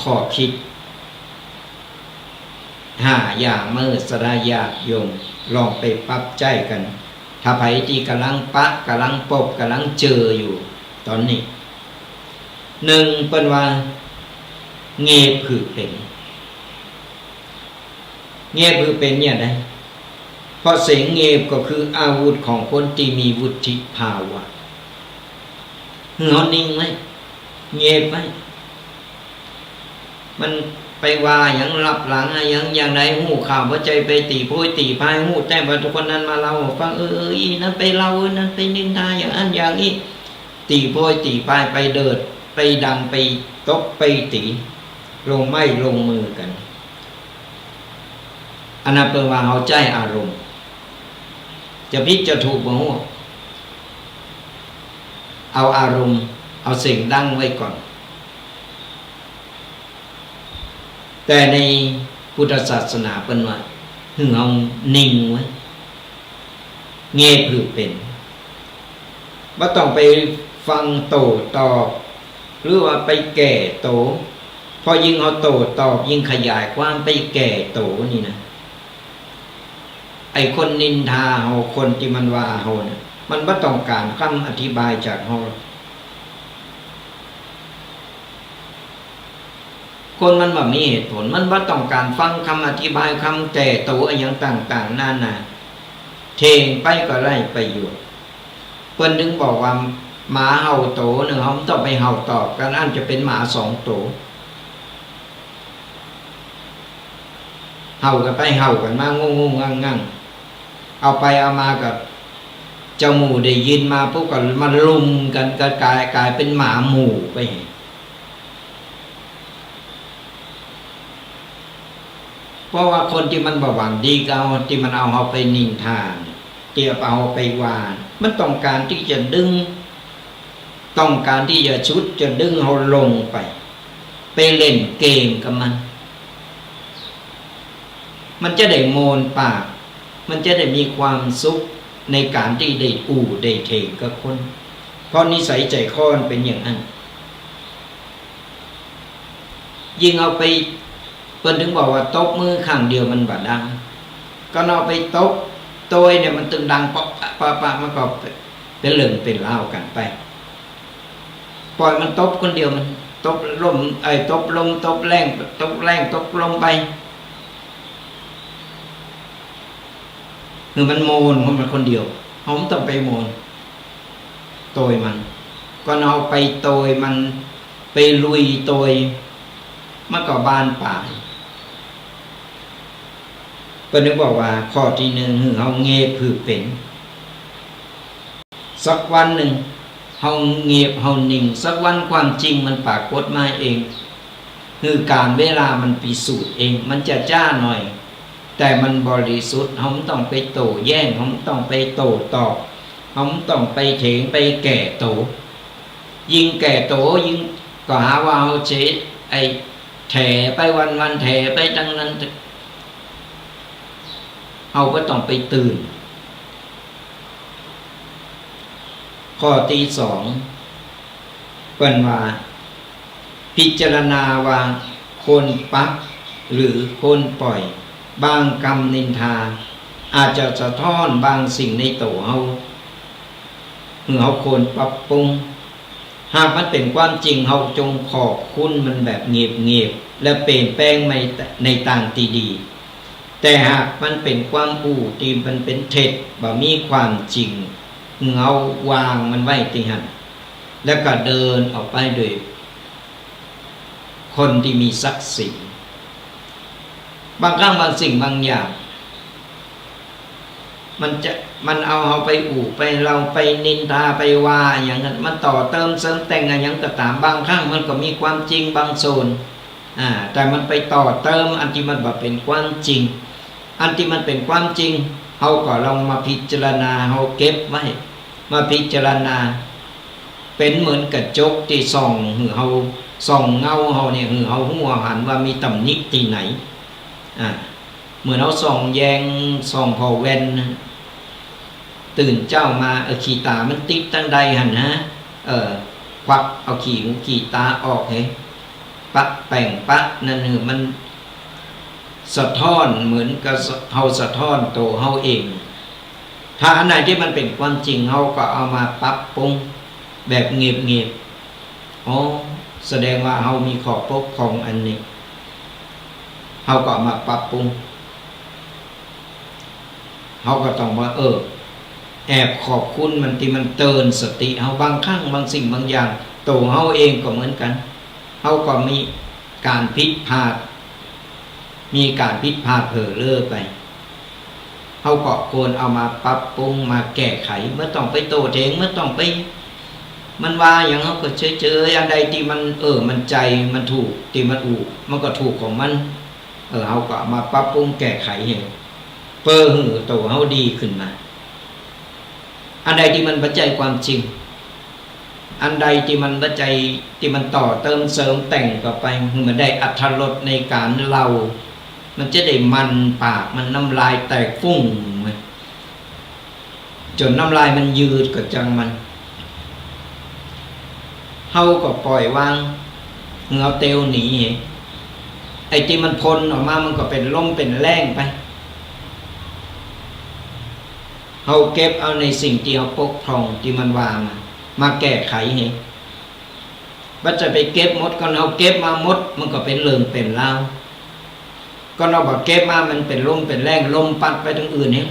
ข้อคิด5อย่างเมื่อสราญาติโยมลองไปปรับใจกันถ้าไผที่กำลังกำลังพบกำลังเจออยู่ตอนนี้1เป็นว่าเงบคือเป็นเงบคือเป็นเนี่ยได้เพราะเสียงเงบก็คืออาวุธของคนที่มีวุฒิภาวะเงานิ่งไหมเงบไหมมันไปว่าอย่างรับหลังอย่างไรหูข่าวว่าใจไปตีโพยตีพายหูแจ้งว่าทุกคนนั้นมาเล่าฟังอีนั้นไปเล่านั้นไปนินทาอย่างนั้นอย่างนี้ตีโพยตีพายไปเดิดไปดันไปตบไปตีลงไม้ลงมือกันอันนั้นเป็นว่าเขาใจอารมณ์จะผิดจะถูกบ่ฮู้เอาอารมณ์เอาสิ่งดั้งไว้ก่อนแต่ในพุทธศาสนาเป็นว่าหึงเอานิ่งไว้เงียบคือเป็นว่าต้องไปฟังโต้ตอบหรือว่าไปแก่โตพอยิ่งเอาโต้ตอบยิ่งขยายความไปแก่โตนี่นะไอ้คนนินทาเฮาคนที่มันว่าเฮาเนี่ยมันบ่ต้องการคำอธิบายจากเฮาคนมันบ่มีเหตุผลมันบ่ต้องการฟังคำอธิบายคำแก่โตอย่างต่างๆนานา เทงไปก็ไร้ประโยชน์เพิ่นถึงบอกว่าหมาเห่าโตหนึ่งเขาต้องไปเห่าตอบกันอันจะเป็นหมา2 โตเห่ากันไปเห่ากันมางงงงั่งเอาไปเอามากับเจ้าหมูได้ยินมาพวกก็มาลุมกันก็กลายเป็นหมาหมู่ไปเพราะว่าคนที่มันบ่หวังดีก็เอาที่มันเอาไปนินทาเกี่ยวเอาไปวานมันต้องการที่จะดึงต้องการที่จะชุดจะดึงเขาลงไปเล่นเกมกับมันจะได้โมนปากมันจะได้มีความสุขในการที่ได้ได้เทงกับคนเพราะนิสัยใจคอมันเป็นอย่างนั้นยิ่งเอาไปเพิ่นถึงบอกว่าตบมือข้างเดียวมันบ่ดังก็เอาไปตบโตยเนี่ยมันตึงดังปะมันก็เป็นเรื่องเป็นเล่ากันไปปล่อยมันตบคนเดียวมันตบลมตบลมตบแรงตบลมไปคือมันโมนของมันคนเดียวผมต้องไปโมนโตยมันก็เอาไปโตยมันไปลุยโตยมันก็บานป่ายเพิ่นนึกบอกว่าข้อที่1คือเฮาเงียบคือเป็นสักวันหนึ่งเฮาเงียบเฮานิ่งสักวันความจริงมันปรากฏมาเองคือการเวลามันพิสูจน์เองมันจะจ้าหน่อยแต่มันบริสุทธิ์เฮาต้องไปโต้แย้งเฮาต้องไปโต้ตอบเฮาต้องไปเถียงไปแก่โตยิ่งแก่โตยิ่งก็หาว่าเฮาเฉยแถไปวันแถไปดังนั้นเฮาก็ต้องไปตื่นข้อที่2เพิ่นว่าพิจารณาว่าคนปักหรือคนปล่อยบางกรรมนินทาอาจจะสะท้อนบางสิ่งในตัวเฮาเมื่อเฮาควรปรับปรุงหากมันเป็นความจริงเฮาจงขอบคุณมันแบบเงียบๆและเปลี่ยนแปลงในทางที่ดีแต่หากมันเป็นความที่มันเป็นเท็จบ่มีความจริงเงาวางมันไว้ที่หั่นแล้วก็เดินออกไปโดยคนที่มีศักดิ์ศรีบางครั้งบางสิ่งบางอย่างมันเอาเฮาไปไปเราไปนินทาไปว่าอย่างนั้นมันต่อเติมเสริมแต่งอะไรอย่างก็ตามบางครั้งมันก็มีความจริงบางโซนแต่มันไปต่อเติมอันที่มันบ่เป็นความจริงอันที่มันเป็นความจริงเฮาก็ลองมาพิจารณาเฮาเก็บไว้มาพิจารณาเป็นเหมือนกระจกที่ส่องเฮาส่องเงาเฮาเนี่ยเฮาหัวหันว่ามีตำหนิที่ไหนเหมือนเฮาส่องแยงส่องพอแว่นตื่นเจ้ามาขี้ตามันติดตั้งใดหั่นนะควักเอาขี้ตาออกให้ปักแป้งปักนั่นคือมันสะท้อนเหมือนกับเฮาสะท้อนตัวเฮาเองถ้าอันไหนที่มันเป็นความจริงเฮาก็เอามาปรับปรุงแบบเงียบแสดงว่าเฮามีข้อบกพร่องอันนี้เฮาก็มาปรับปรุงเฮาก็ต้องว่าแอบขอบคุณมันที่มันเตือนสติเฮาบางครั้งบางสิ่งบางอย่างตัวเฮาเองก็เหมือนกันเฮาก็มีการผิดพลาดเผลอเล้อไปเฮาก็ควรเอามาปรับปรุงมาแก้ไขเมื่อต้องไปโต้เถียงเมื่อต้องไปมันว่าอย่างเฮาก็เฉยๆอันใดที่มันมันใจมันถูกที่มันก็ถูกของมันเฮาก็มาปรับปรุงแก้ไขให้เพื่อให้ตัวเฮาดีขึ้นมาอันใดที่มันปัจจัยความจริงอันใดที่มันปัจจัยที่มันต่อเติมเสริมแต่งต่อไปมันได้อรรถรสในการเล่ามันจะได้มันปากมันน้ำลายแตกฟุ้งจนน้ำลายมันยืดก็จังมันเฮาก็ปล่อยวางเงาเตียวหนีไอ้ที่มันพ้นออกมามันก็เป็นลมเป็นแรงไปเฮาเก็บเอาในสิ่งที่เฮาปกครองที่มันว่ามาแก้ไขให้ว่าจะไปเก็บมดก็เฮาเก็บมามดมันก็เป็นเรื่องเป็นราวก็เราบอกเก็บมามันเป็นลมเป็นแรงลมปัดไปทางอื่นนี่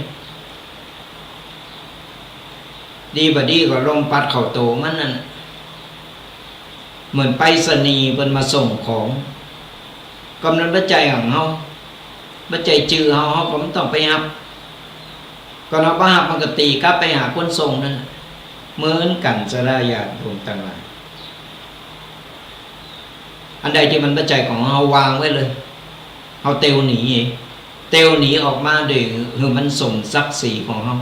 ดีบดีก็ลมปัดเข้าโตมันนั่นเหมือนไปรษณีย์เพิ่นมาส่งของกำนันปัจจัยของเฮาปัจจัยจื้อเฮาก็มันต้องไปรับก็เนาะบ่รับมันก็ตีกลับไปหาคนส่งนั่นเหมือนกันสลายาติโยมต่างหลายอันใดที่มันปัจจัยของเฮาวางไว้เลยเฮาเตวหนีออกมาด้วยคือมันสมศักดิ์ศรีของเฮา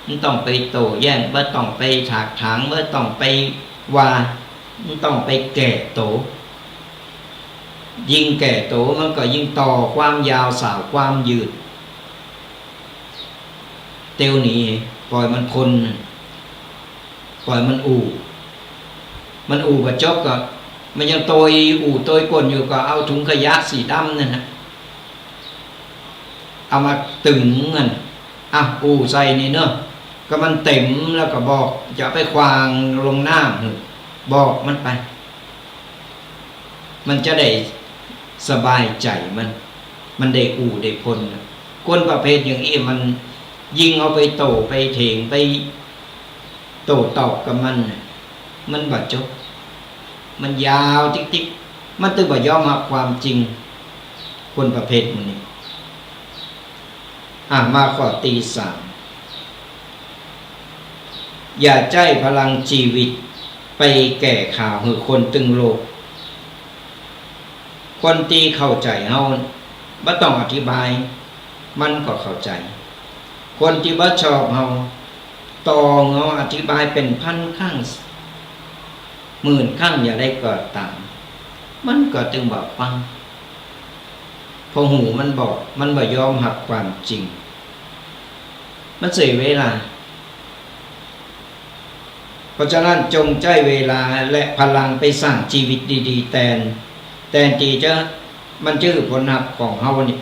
มันต้องไปโต้แย้งบ่ต้องไปถากถางบ่ต้องไปว่ามันต้องไปแก่โตยิ่งแก่โตมันก็ยิ่งต่อความยาวสาวความยืดเตวหนีปล่อยมันคนปล่อยมันอู่บ่จบก็มันยังโตยอู่โตยก้นอยู่ก็เอาถุงขยะสีดำนั่นนะเอามาตึงเงินอู่ใส่นี่เนอะก็มันเต็มแล้วก็บอกจะไปควางลงน้ำบอกมันไปมันจะได้สบายใจมันได้อู่ได้พลคนประเภทอย่างนี้มันยิ่งเอาไปโตไปเถียงไปโตตอบกับมันบาดจบมันยาวติ๊กมันตึงบ่ยอมรับความจริงคนประเภทมันนี่มาข้อที่ 3อย่าใจพลังชีวิตไปแก่ข่าวคือคนตึงโลกคนที่เข้าใจเฮาบ่ต้องอธิบายมันก็เข้าใจคนที่บ่ชอบเฮาตองเฮาอธิบายเป็นพันครั้งหมื่นครั้งอย่าได้เกิดตามมันก็จึงบอกฟังพอหูมันบอกมันบ่ยอมรับความจริงมันเสียเวลาเพราะฉะนั้นจงใจเวลาและพลังไปสร้างชีวิตดีๆแทนที่จะมันชื่อผลลัพธ์ของเฮานี่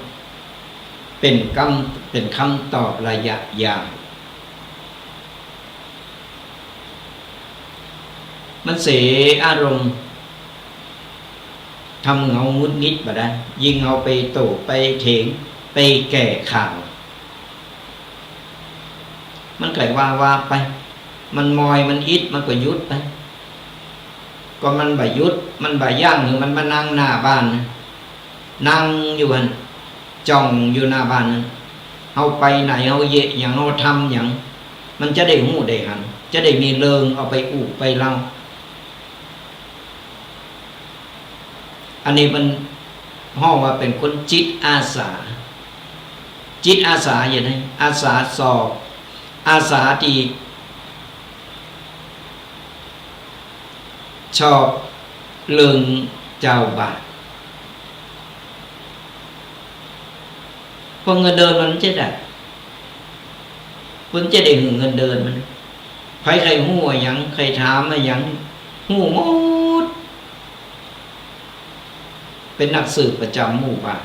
เป็นคำตอบระยะยาวมันเสียอารมณ์ทำเงามุดงิดมาได้ยิ่งเอาไปโตไปเถียงไปแก่ข่าวมันเกิดว่าไปมันมอยมันอิดมันก็ยุดไปก็มันบ่ยุดมันบ่ย่างหรือมันมานั่งหน้าบ้านนั่งอยู่หันจ้องอยู่หน้าบ้านนั้นเอาไปไหนเอาเยะอย่างเอาทำอย่างมันจะได้หูได้หันจะได้มีเริงเอาไปอู่ไปเล่าอันนี้มันห้องว่าเป็นคนจิตอาสาอย่างไรอาสาสอบอาสาที่ชอบเรื่องเจ้าบาทพอเงินเดินมันจะได้เพิ่นจะได้เงินเดินมันใครหู้หยังใครถามมาหยังหู้หมดเป็นนักสืบประจำหมู่บ้าน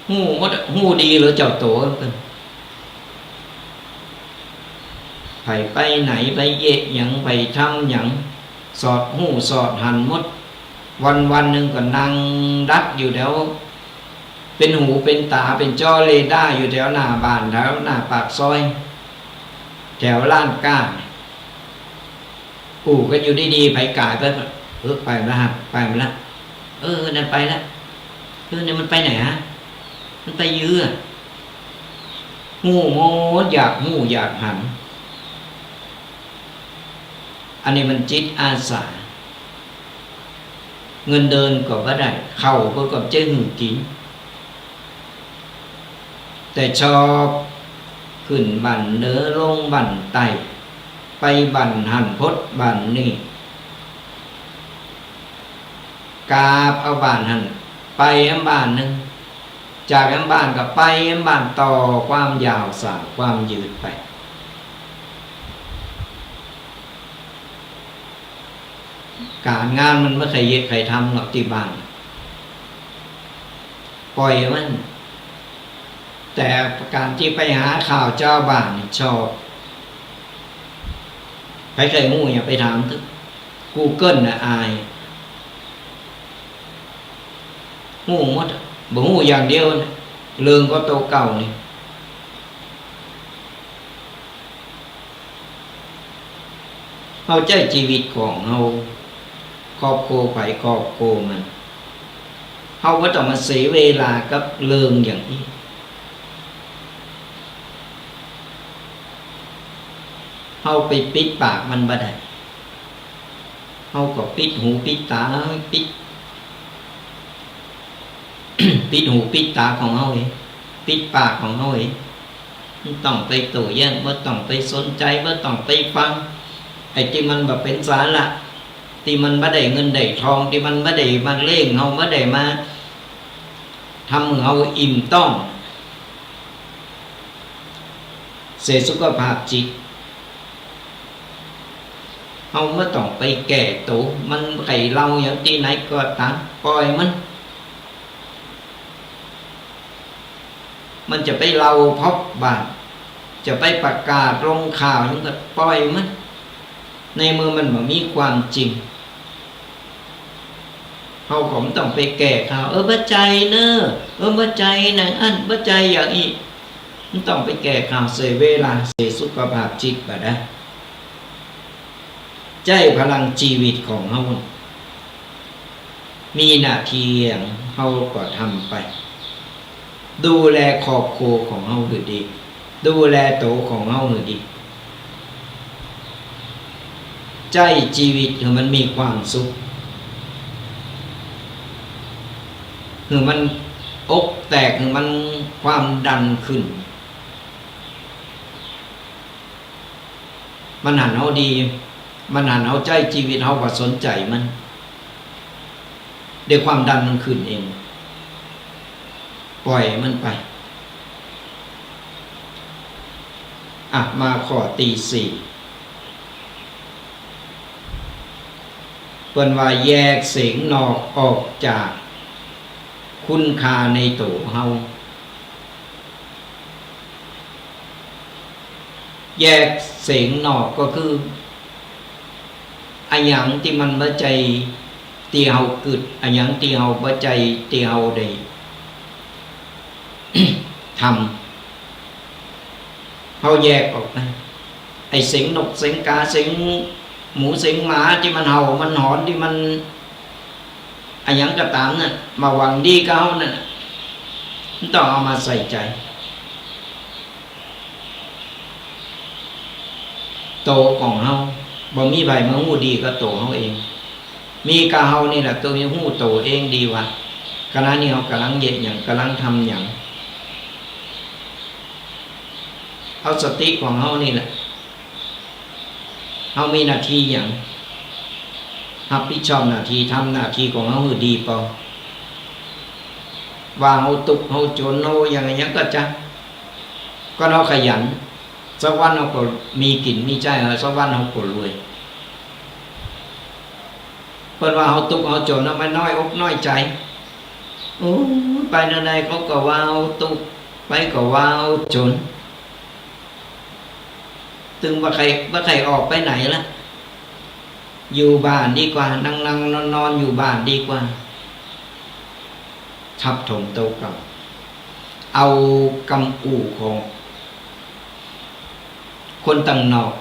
หู้หมดหู้ดีหรือเจ้าโตเพิ่นไปไหนไปเอะหยังไปทำหยังสอดหูสอดหันหมดวันหนึ่งก็นั่งดักอยู่แถวเป็นหูเป็นตาเป็นจอเรดาร์อยู่แถวหน้าบ้านแถวหน้าปากซอยแถวล้านก้าปู่ก็อยู่ดีๆไปกายไปไปแล้วฮะไปมาแล้วนั่นไปแล้วนี่มันไปไหนฮะมันไปยื้อหูโมดอยากหูอยากหันอันนี้มันจิตอาสาเงินเดินก็บ่ได้เข้าก็กับเจ้าหึงกินแต่ชอบขึ้นบันเนื้อลงบันไตไปบันหันพดบันนี่กาบเอาบ้านหันไปบ้านหนึ่งจากบ้านก็ไปบ้านต่อความยาวสาวความยืดไปการงานมันไม่เคยเย็ดใครทำหรอกที่บ้านปล่อยมันแต่การที่ไปหาข่าวเจ้าบ้านชอบใครงูอย่าไปถามทึก Google น่ะอายงูหมดบ่งูอย่างเดียวเรื่องก็โตเก่านี่ เอาใจชีวิตของเฮาครอบครัวไผครอบครัวมันเฮาบ่ต้องมาเสียเวลากับเรื่องอย่างนี้เฮาไปปิดปากมันบ่ได้เฮาก็ปิดหูปิดตาปิด ปิดหูปิดตาของเฮาเองปิดปากของเฮาเองบ่ต้องไปโต้แย้งบ่ต้องไปสนใจบ่ต้องไปฟังไอ้ที่มันบ่เป็นสาระที่มันบ่ได้เงินได้ทองที่มันบ่ได้มาเล่งเฮาบ่ได้มาทำให้เฮาอิ่มต้องเสียสุขภาพจิตเฮาบ่ต้องไปแก่ตัวมันไข่เล่าอย่างที่ไหนก็ตามปล่อยมันจะไปเล่าพบบาทจะไปประกาศลงข่าวอย่างก็ปล่อยมันในมือมันบ่มีความจริงเขาผมต้องไปแก้ข่าวบ่ใจเนอะบ่ใจนั่นอันบ่ใจอย่างอีกมันต้องไปแก้ข่าวเสียเวลาเสียสุขภาพจิตบ่ได้ใจพลังชีวิตของเฮามีหน้าที่อย่างเฮาก็ทำไปดูแลครอบครัวของเฮาให้ดีดูแลตัวของเฮาให้ดีใจชีวิตให้มันมีความสุขให้มันอกแตกให้มันความดันขึ้นมันหันเฮาดีมันหันเอาใจชีวิตเฮาก็สนใจมันเดี๋ยวความดันมันขึ้นเองปล่อยมันไปมาข้อตี4เพิ่นว่าแยกเสียงนอกออกจากคุณค่าในตัวเฮาแยกเสียงนอกก็คืออันหยังที่มันบ่ใจที่เฮาเกิดอันหยังที่เฮาบ่ใจที่เฮาได้ ทำเฮาแยกออกไปไอ้เสียงนกเสียงกาเสียงหมูเสียงหมาที่มันเห่ามันหอนที่มันอันหยังก็ตามน่ะมาหวังดีกับเฮานั่นมันต้องเอามาใส่ใจโตของเฮาบ่มีใบมาฮู้ดีก็โตเฮาเองมีกะเฮานี่แหละตัวนี้ฮู้โตเองดีว่าขณะนี้เฮากำลังเฮ็ดหยังกำลังทำหยังเอาสติของเฮานี่แหละเฮามีหน้าที่หยังรับผิดชอบหน้าที่ทำหน้าที่ของเฮาให้ดีป่ว่าเฮาตุกเฮาจนเฮาอย่างหยังก็จะก็เฮาขยันสักวันเฮาก็มีกินมีใช้สักวันเฮาก็รวยเพิ่นว่าเฮาตุกเฮาจนมันน้อยอกน้อยใจโอ้ไปนั่นใดเขาก็ว่าเฮาตุกไปก็ว่าเฮาจนตึงว่าใครออกไปไหนล่ะอยู่บ้านดีกว่านั่งนอนอยู่บ้านดีกว่าทับถมโตกับเอากำอู่ของคนต่างนอก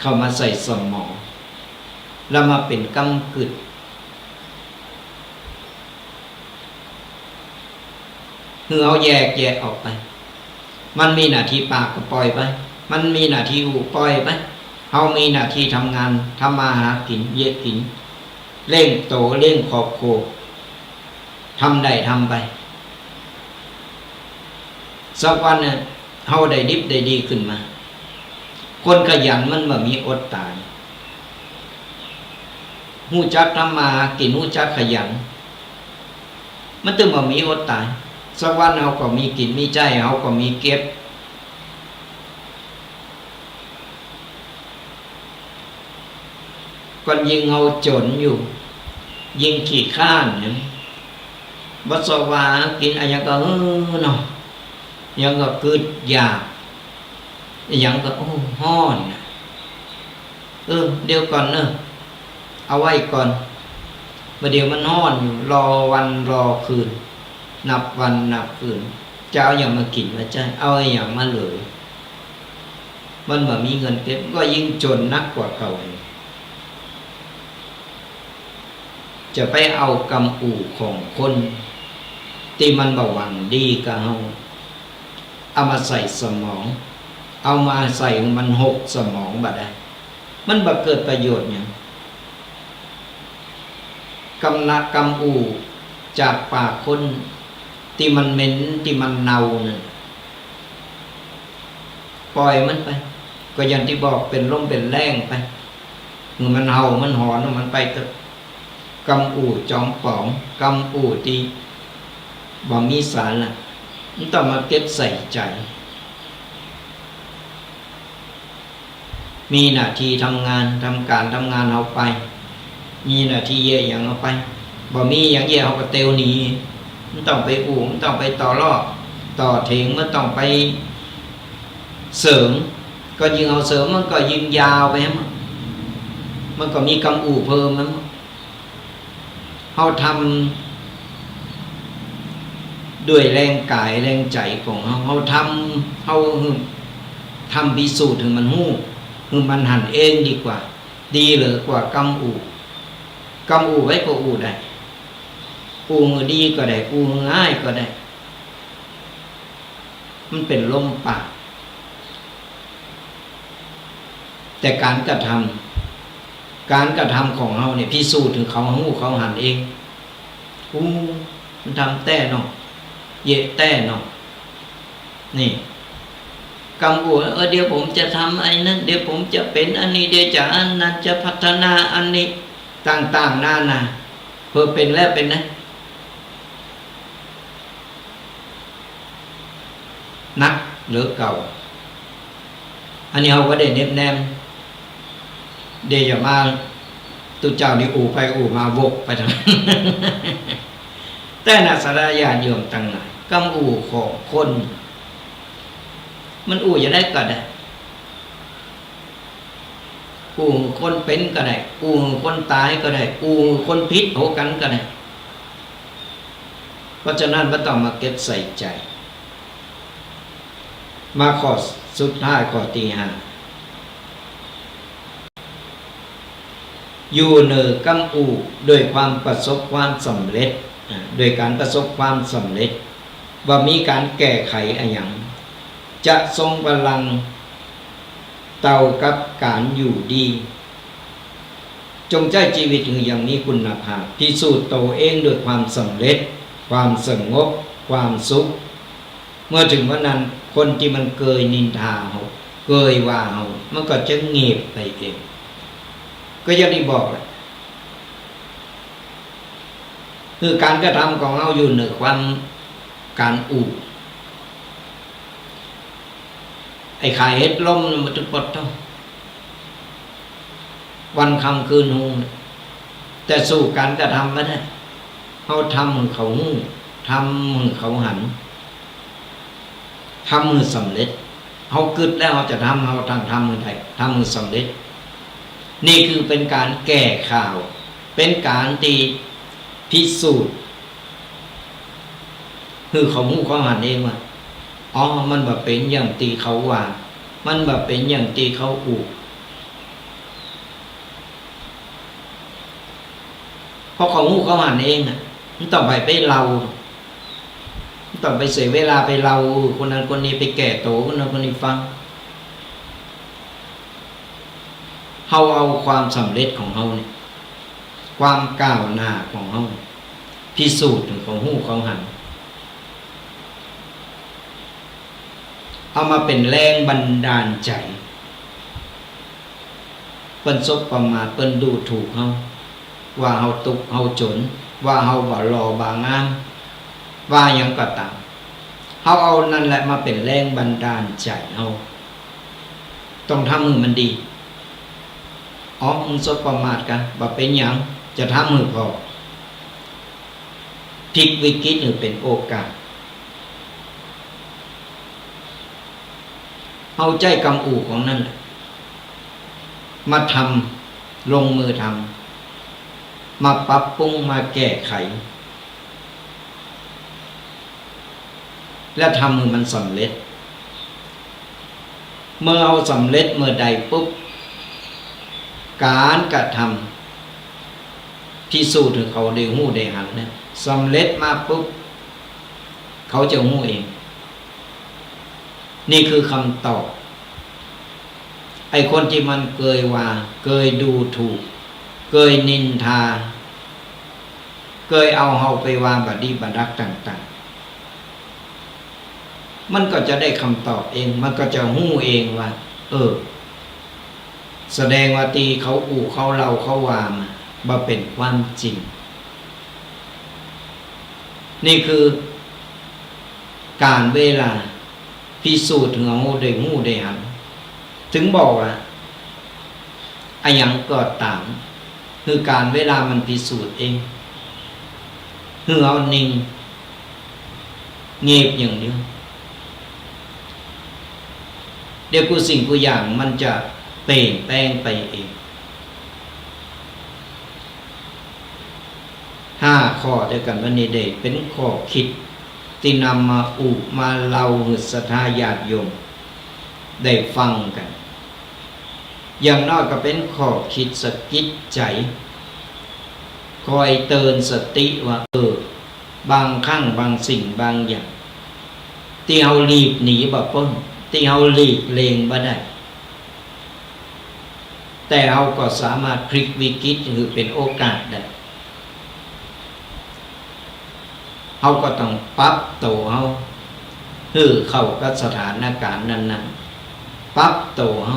เข้ามาใส่สมองแล้วมาเป็นกำกึดคือเอาแยกออกไปมันมีหน้าที่ปากก็ปล่อยไปมันมีหน้าที่หูปล่อยไปเฮามีหน้าที่ทำงานทำมาหากินเยอะกินเร่งโตเร่งครอบครัวทำได้ทำไปสักวันเนี่ยเฮาได้ดิบได้ดีขึ้นมาคนขยันมันบ่มีอดตายฮู้จักทำมาหากินฮู้จักขยันมันตึงบ่มีอดตายสักวันเฮาก็มีกินมีใจเฮาก็มีเก็บก่อนยิงเฮาจนอยู่ยิงขี้ข้านเนี่ยบ่สว่ากินอันหยังก็เนาะยังก็กึดอยากยังก็ฮ้อนเดี๋ยวก่อนเนอะเอาไว้ก่อนประเดี๋ยวมันฮ้อนอยู่รอวันรอคืนนับวันนับคืนจะเอาอย่างมากินมาใจเอาอย่างมาเลยมันบ่มีเงินเก็บก็ยิ่งจนนักกว่าเก่า จะไปเอากำอู่ของคนที่มันบ่หวังดีกับเฮาเอามาใส่สมองเอามาใส่มันหกสมองบ่ได้มันบ่เกิดประโยชน์หยังกำอู่จากปากคนที่มันเหม็นที่มันเน่านั่นปล่อยมันไปก็อย่างที่บอกเป็นลมเป็นแรงไปมันเห่ามันหอนมันไปเถอะกำอู่จอมป๋องกำอู่ที่บ่มีสารน่ะมันต้องมาเก็บใส่ใจมีหน้าที่ทำงานทำการทำงานเอาไปมีหน้าที่เยอะอย่างเอาไปบ่มีอย่างเยอะเอาก็เตวหนีมันต้องไปอู่มันต้องไปต่อรอบต่อเถงมันต้องไปเสริมก็ยิ่งเอาเสริมมันก็ยิ่งยาวไปมันก็มีกำอู่เพิ่มนั้นเขาทำด้วยแรงกายแรงใจของเขาทำพิสูจน์ถึงมันหู้คือมันหันเองดีกว่าดีเหลือกว่ากำอู่ไว้ก็อู่ได้อู่มือดีก็ได้อู่ง่ายก็ได้มันเป็นลมปากแต่การกระทำของเราเนี่ยพิสูจน์ถึงเขาหู้เขาหันเองมันทำแต่เนาะเยะแต่เนาะนี่กำอู่เดี๋ยวผมจะทำไอ้นั้นเดี๋ยวผมจะเป็นอันนี้เดี๋ยวจะอันนั้นจะพัฒนาอันนี้ต่างๆนานาเพื่อเป็นแล้วเป็นนะนักหรือเก่าอันนี้เขาก็ได้เน็บแนมเดี๋ยวจะมาตุเจ้านี่อู่ไปอู่มาวกไปทางแต่นักสดาญาณโยมตั้งหลายกำอู่ของคนมันอู่จะได้ก็ได้อู่คนเป็นก็ได้อู่คนตายก็ได้อู่คนพิษโหกันก็ได้เพราะฉะนั้นไม่ต้องมาเก็บใส่ใจมาข้อสุดท้ายข้อที่ 5อยู่เหนือกำอู่โดยความประสบความสำเร็จโดยการประสบความสำเร็จว่ามีการแก้ไขอะไรอย่างจะทรงพลังเต่ากับการอยู่ดีจงใช้ชีวิตอย่างนี้คุณภาพพิสูจน์ตัวเองด้วยความสำเร็จความสงบความสุขเมื่อถึงวันนั้นคนที่มันเกยนินทาเขาเกยว่าเขามันก็จะเงียบไปเองก็อย่างที่บอกแหละคือการกระทำของเราอยู่เหนือความการอู่ไอ้ขายเฮ็ดล้มมันจะปดเท่าวันคำคืนหูแต่สู้การกระทำไม่ได้เขาทำมือเขาหูทำมือเขาหันทำมือสำเร็จเขากึดแล้วเขาจะทำเขาทำมือไทยทำมือสำเร็จนี่คือเป็นการแก้ข่าวเป็นการตีพิสูจน์คือเขาหูเขาหันเองว่าอ๋อมันแบบเป็นอย่างตีเขาว่ามันแบบเป็นอย่างตีเขาอู่เพราะเขาหูเขาหันเองอ่ะมันต้องไปเราต้องไปเสียเวลาไปเราคนนั้นคนนี้ไปแก่โตคนนั้นคนนี้ฟังเขาเอาความสำเร็จของเขาเนี่ยความก้าวหน้าของเขาพิสูจน์ถึงของหูเขาหันเอามาเป็นแรงบันดาลใจเปิ้นซบประมาทเปิ้นดูถูกเขาว่าเขาตุกเขาจนว่าเขาบ่หล่อบ่งามว่าอย่างก็ตามเขาเอานั่นแหละมาเป็นแรงบันดาลใจเขาต้องทำมือมันดีอ๋อมึงซบประมาทกันบ่เป็นหยังจะทำมือพอพลิกวิกฤตหรือเป็นโอกาสเอาใจกำอู่ของนั่นแหละมาทำลงมือทำมาปรับปรุงมาแก้ไขและทำมือมันสำเร็จเมื่อเอาสำเร็จเมื่อใดปุ๊บการกระท พิสูจน์ถึงเขาได้หู้ได้หันนะสำเร็จมาปุ๊บเขาจะหู้เองนี่คือคำตอบไอ้คนที่มันเกยว่าเกยดูถูกเกยนินทาเกยเอาเฮาไปวางบัดดีบัดรักต่างๆมันก็จะได้คำตอบเองมันก็จะหู้เองว่าแสดงว่าตีเขาอู่เขาเราเขาวามาบ่เป็นความจริงนี่คือการเวลาพิสูจน์ถึงเอาได้หู้ได้หันถึงบอกว่าอะหยังก็ตามคือการเวลามันพิสูจน์เองคือเอานิ่งเงียบอย่างเดียวเดี๋ยวกูสิ่งกูอย่างมันจะเปลี่ยนแปลงไปเอง5 ข้อด้วยกันวันนี้ได้เป็นข้อคิดที่นำมามาเล่าให้ศรัทธาญาติโยมได้ฟังกันอย่างน้อยก็เป็นข้อคิดสะกิดใจคอยเตือนสติว่าบางครั้งบางสิ่งบางอย่างที่เฮาหลีกหนีบ่พ้นที่เฮาหลีกเลี่ยงบ่ได้แต่เฮาก็สามารถพลิกวิกฤตคือเป็นโอกาสได้เฮาก็ต้องปรับตัวเฮาเข้ากับสถานการณ์นั้นๆปรับตัวเฮา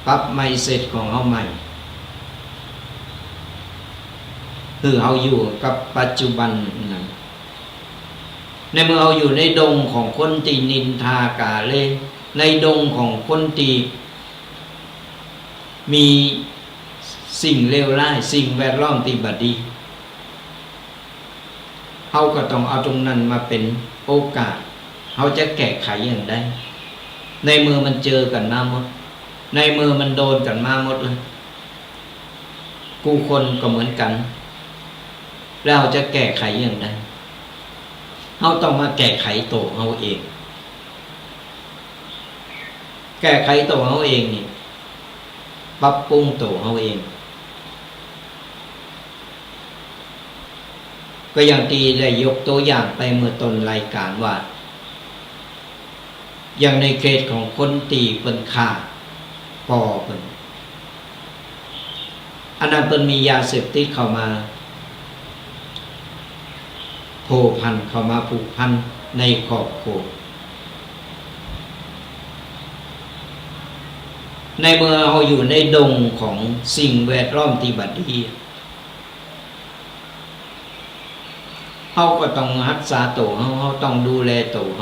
ปรับmindsetของเฮาใหม่เฮาอยู่กับปัจจุบันนั้นในเมื่อเฮาอยู่ในดงของคนที่นินทากาเลในดงของคนที่มีสิ่งเลวร้ายสิ่งแวดล้อมที่บ่ดีเฮาก็ต้องเอาตรงนั้นมาเป็นโอกาสเฮาจะแก้ไขอย่างใดในมือมันเจอกันมาหมดในมือมันโดนกันมาหมดเลยกูคนก็เหมือนกันแล้วจะแก้ไขอย่างใดเฮาต้องมาแก้ไขตัวเฮาเองแก้ไขตัวเฮาเองนี่ปรับปรุงตัวเฮาเองก็อย่างที่ได้ยกตัวอย่างไปเมื่อต้นรายการว่าอย่างในเคสของคนตีเปิ้นฆ่าปอเปิ้นอันนั้นเปิ้นมียาเสพติดเข้ามาโผพันเข้ามาผูกพันในครอบครัวในเมื่อเราอยู่ในดงของสิ่งแวดล้อมที่บัดดีเราก็ต้องรักษาตัวเราต้องดูแลตัวเ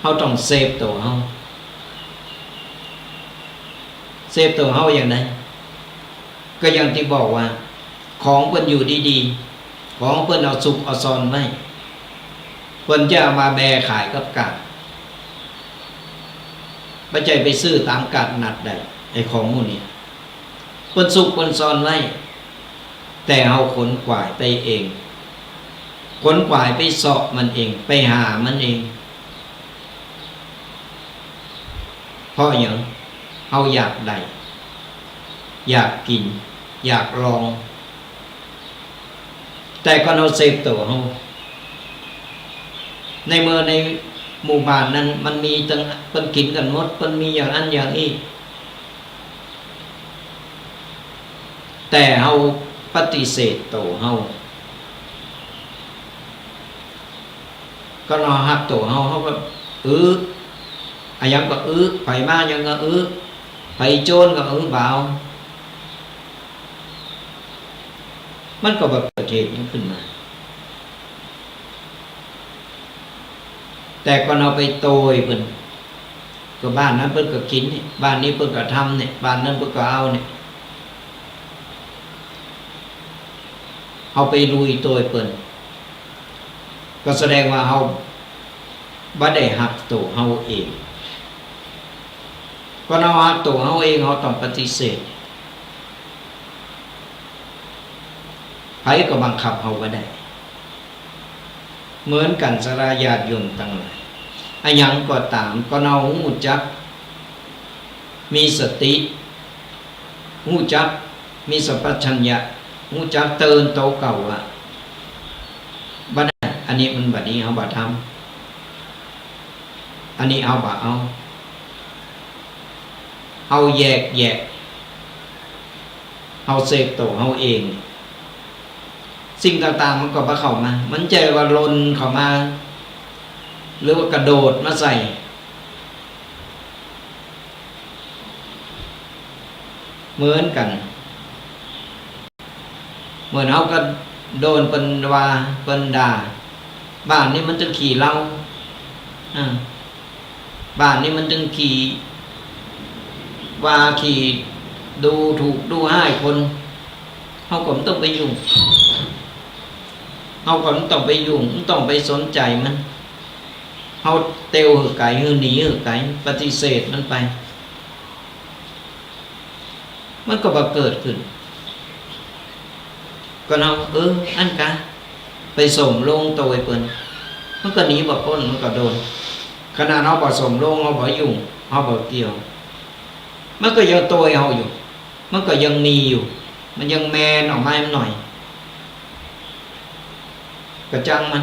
ราต้องเซฟตัวเราเซฟตัวเราอย่างไรก็อย่างที่บอกว่าของเพิ่นอยู่ดีๆของเพิ่นเอาสุกเอาซอนไว้เพิ่นจะเอามาแบขายกับกาดปัจจัยไปซื้อตามกาดนัดได้ไอ้ของหมู่นี้เพิ่นสุกเพิ่นซอนไว้แต่เอาขนขวายไปเองขนขวายไปเสาะมันเองไปหามันเองเพราะอย่างเอาอยากได้อยากกินอยากลองแต่ก็เอาเซฟตัวเฮาในเมื่อในหมู่บ้านนั้นมันมีตั้งเพิ่นกินกันหมดเพิ่นมีอย่างอันอย่างนี้แต่เฮาปฏิเสธตัวเฮาก็นอหักตัวเฮาก็อะยังก็ไปมายังก็ไปโจรก็บ่าวมันก็แบบประเทศนี้ขึ้นมาแต่ก็เอาไปโตยเพิ่นก็บ้านนั้นเพิ่นก็กินนี่บ้านนี้เพิ่นก็ทำนี่บ้านนั้นเพิ่นก็เอานี่เอาไปลุยโตยเพิ่นก็แสดงว่าเฮาบ่ได้หักตัวเฮาเองก็เอาหักตัวเฮาเองเฮาต้องปฏิเสธไผก็บังคับเฮาบ่ได้เหมือนกันสลาญาติโยมทั้งหลายอะหยังก็ตามก็เอาหูจักมีสติ หูจักมีสัพพัญญะหูจักเตือนโตเก่าอะบัดนี้อันนี้มันบัดนี้เอาบัดทำอันนี้เอาบัดเอาแยกเอาเสกโตเอาเองสิ่งต่างๆมันก็มาเข้ามามันใจว่าลนเข้ามาหรือว่ากระโดดมาใส่เหมือนกันเหมือนเขาก็โดนเป็นว่าเป็นด่าบ้านนี้มันจึงขี่เล่าบ้านนี้มันจึงขี่ว่าขี่ดูถูกดูให้คนเขาก็ต้องไปยุ่งเขาก็ต้องไปยุ่งต้องไปสนใจมันเขาเตียวหือไก่หือหนีหือไก่ปฏิเสธมันไปมันก็บ่เกิดขึ้นก็เอาอันกะไปส่งลงตัวไอ้เปิ้นมันก็หนีบ่พ้นมันก็โดนขณะเราบ่ส่งลงเราบ่ยุ่งเราบ่เกี่ยวมันก็ยังตัวเฮาอยู่มันก็ยังหนีอยู่มันยังแมนออกมาหน่อยกระจังมัน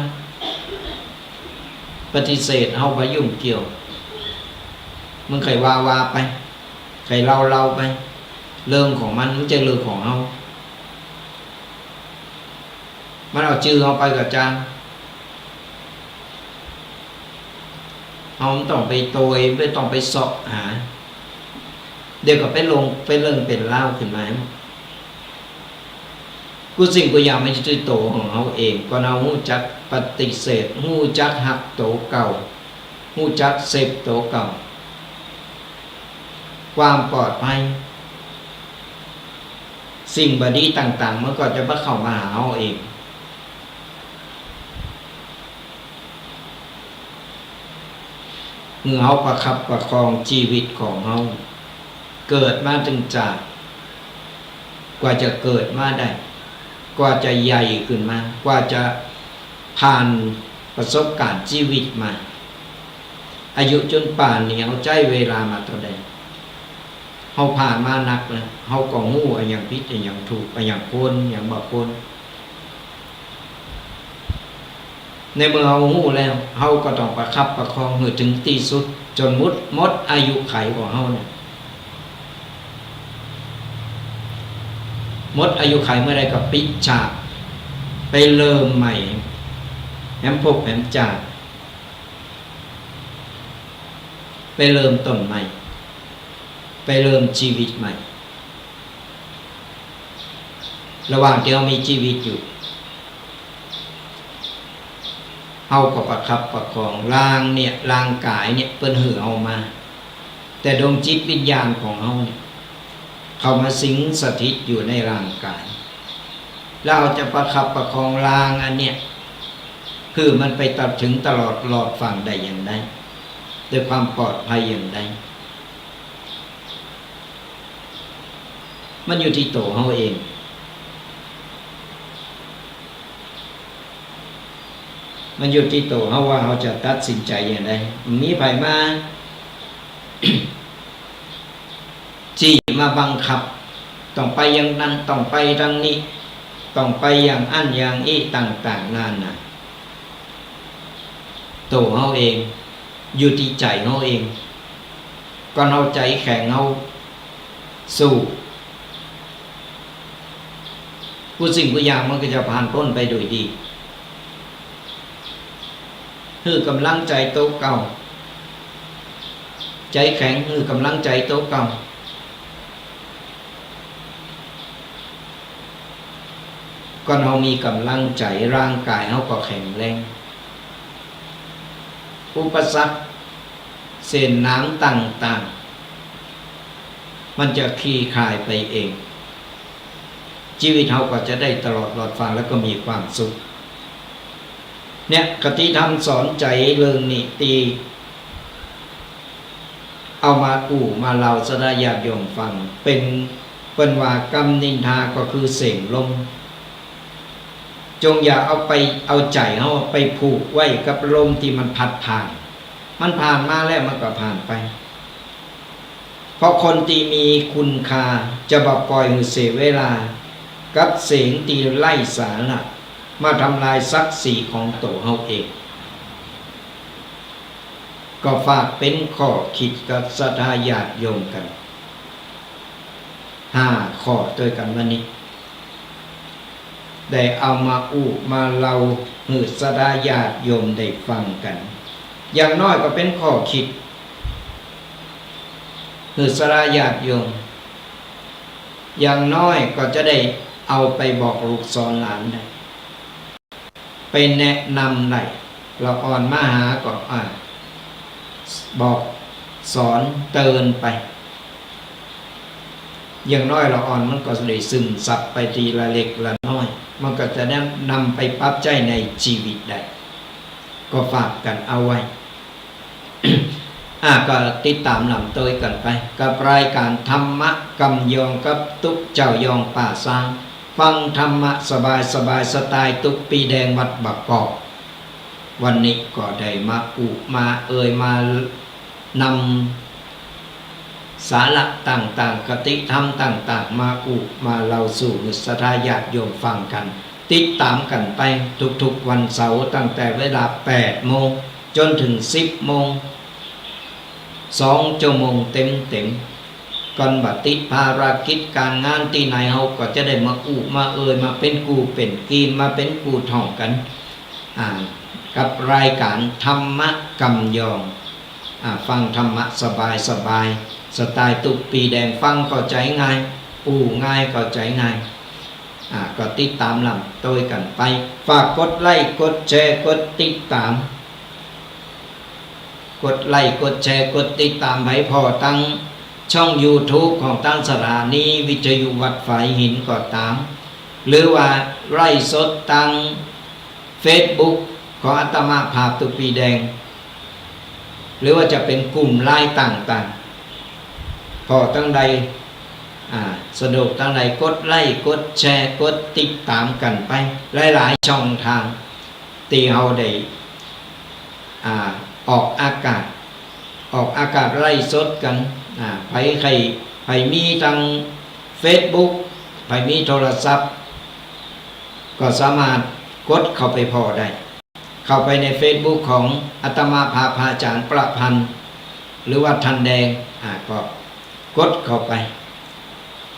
ปฏิเสธเฮาบ่ยุ่งเกี่ยวมึงใครว่าไปใครเล่าไปเรื่องของมันไม่ใช่เรื่องของเฮามันเอาชื่อเฮาไปกับจางเฮาต้องไปโตยไม่ต้องไปเสาะหาเดี๋ยวก็ไปลงไปเรื่องเป็นเล่าขึ้นมากูสิ่งกูอยากไม่ใช่โตของเฮาเองก็เอาหู้จักปฏิเสธหู้จักหักโตเก่าหู้จักเสพโตเก่าความปลอดภัยสิ่งบดีต่างๆมันก็จะมาเข้ามาหาเราเองเมื่อเราประคับประคองชีวิตของเราเกิดมาถึงจากกว่าจะเกิดมาได้กว่าจะใหญ่ขึ้นมากว่าจะผ่านประสบการณ์ชีวิตมาอายุจนป่านนี้เอาใจเวลามาเท่าใดเขาผ่านมานักแล้วเขาก็งูอะไรอย่างพิษอะไรอย่างถูกอะไรอย่างโคนอย่างบ่โคนในเมื่อเขางูแล้วเขาก็ต้องประคับประคองให้ถึงที่สุดจนหมดอายุไขของเขาเนี่ยหมดอายุไขเมื่อใดก็ปิดฉากไปเริ่มใหม่แหมพบแหมจากไปเริ่มต้นใหม่ไปเริ่มชีวิตใหม่ระหว่างที่เรามีชีวิตอยู่เอาก็ประคับประคองร่างกายเนี่ยเปิ้นหือเอามาแต่ดวงจิตวิญญาณของเราเนี่ยเข้ามาสิงสถิตอยู่ในร่างกายเราจะประคับประคองร่างอันเนี้ยคือมันไปตัดถึงตลอดหลอดฝั่งใดอย่างใดด้วยความปลอดภัยอย่างใดมันอยู่ที่ตัวเขาเองมันอยู่ที่ตัวเขาว่าเขาจะตัดสินใจอย่างไรมีไผมา จี้มาบังคับต้องไปอย่างนั้นต้องไปทางนี้ต้องไปอย่างอันอย่างอี้ต่างๆนั่นน่ะตัวเขาเองอยู่ที่ใจเขาเองก่อนเขาใจแข็งเขาสู้ผู้สิ่งผู้อย่างมันก็จะผ่านพ้นไปโดยดีคือกำลังใจโตเก่าใจแข็งคือกำลังใจโตเก่าก็เรามีกำลังใจร่างกายเขาก็แข็งแรงอุปสรรคเส้นน้ำต่างๆมันจะคลี่คลายไปเองชีวิตเราก็จะได้ตลอดหลอดฟังแล้วก็มีความสุขเนี่ยคติธรรมสอนใจเรื่องนี้ตีเอามามาเล่าสดาญาติโยมฟังเป็นว่ากรรมนินทาก็คือเสียงลมจงอย่าเอาใจเขาไปผูกไว้กับลมที่มันพัดผ่านมันผ่านมาแล้วมันก็ผ่านไป เพราะคนที่มีคุณค่าจะบ่ปล่อยให้เสียเวลากับเสียงตีไล่สาระมาทำลายศักดิ์ศรีของตัวเฮาเองก็ฝากเป็นข้อคิดกับศรัทธาญาติโยมกัน5 ข้อด้วยกันวันนี้ได้เอามามาเล่าให้ศรัทธาญาติโยมได้ฟังกันอย่างน้อยก็เป็นข้อคิดให้ศรัทธาญาติโยมอย่างน้อยก็จะได้เอาไปบอกลูกสอนหลานได้ไปแนะนำได้เราอ่อนมาหาก็บอกสอนเตือนไปอย่างน้อยเราอ่อนมันก็ได้ซึมซับไปทีละเล็กละน้อยมันก็จะได้นำไปปรับใจในชีวิตได้ก็ฝากกันเอาไว้ ก็ติดตามนำตัวกันไปกับรายการธรรมะกำยองกับตุ๊กเจ้ายองป่าซางฟังธรรมะสบายสบายสไตล์ตุ๊กปีแดงวัดบักกอกวันนี้ก็ได้มามานำสาระต่างๆคติธรรมต่างๆมาเล่าสู่ศรัทธาญาติโยมฟังกันติดตามกันไปทุกๆวันเสาร์ตั้งแต่เวลา 8 โมงจนถึง 10 โมง2 ชั่วโมงเต็มก่อนบัดติดภารกิจการงานที่ไหนเฮาก็จะได้มามาเป็นกูเป็นกีมมาเป็นกูท่องกันกับรายการธรรมะกำยองฟังธรรมะสบายสไตล์ตุกปีแดงฟังเข้าใจง่ายง่ายเข้าใจง่ายก็ติดตามลำตัวกันไปฝากกดไลค์กดแชร์กดติดตามกดไลค์กดแชร์กดติดตามให้พอตั้งช่อง YouTube ของตั้งสถานีวิทยุวัดฝายหินก็ตามหรือว่าไร่สดตั้ง Facebook ของอาตมาภาพตุกปีแดงหรือว่าจะเป็นกลุ่มไลน์ต่างๆพอตั้งใดสะดวกตั้งใดกดไลค์กดแชร์กดติดตามกันไปหลายๆช่องทางที่เฮาได้ออกอากาศไล่สดกันใครมีทาง Facebook ใครมีโทรศัพท์ก็สามารถกดเข้าไปพอได้เข้าไปใน Facebook ของอาตมาภาพอาจารย์ประพันธ์หรือว่าทันแดงก็กดเข้าไป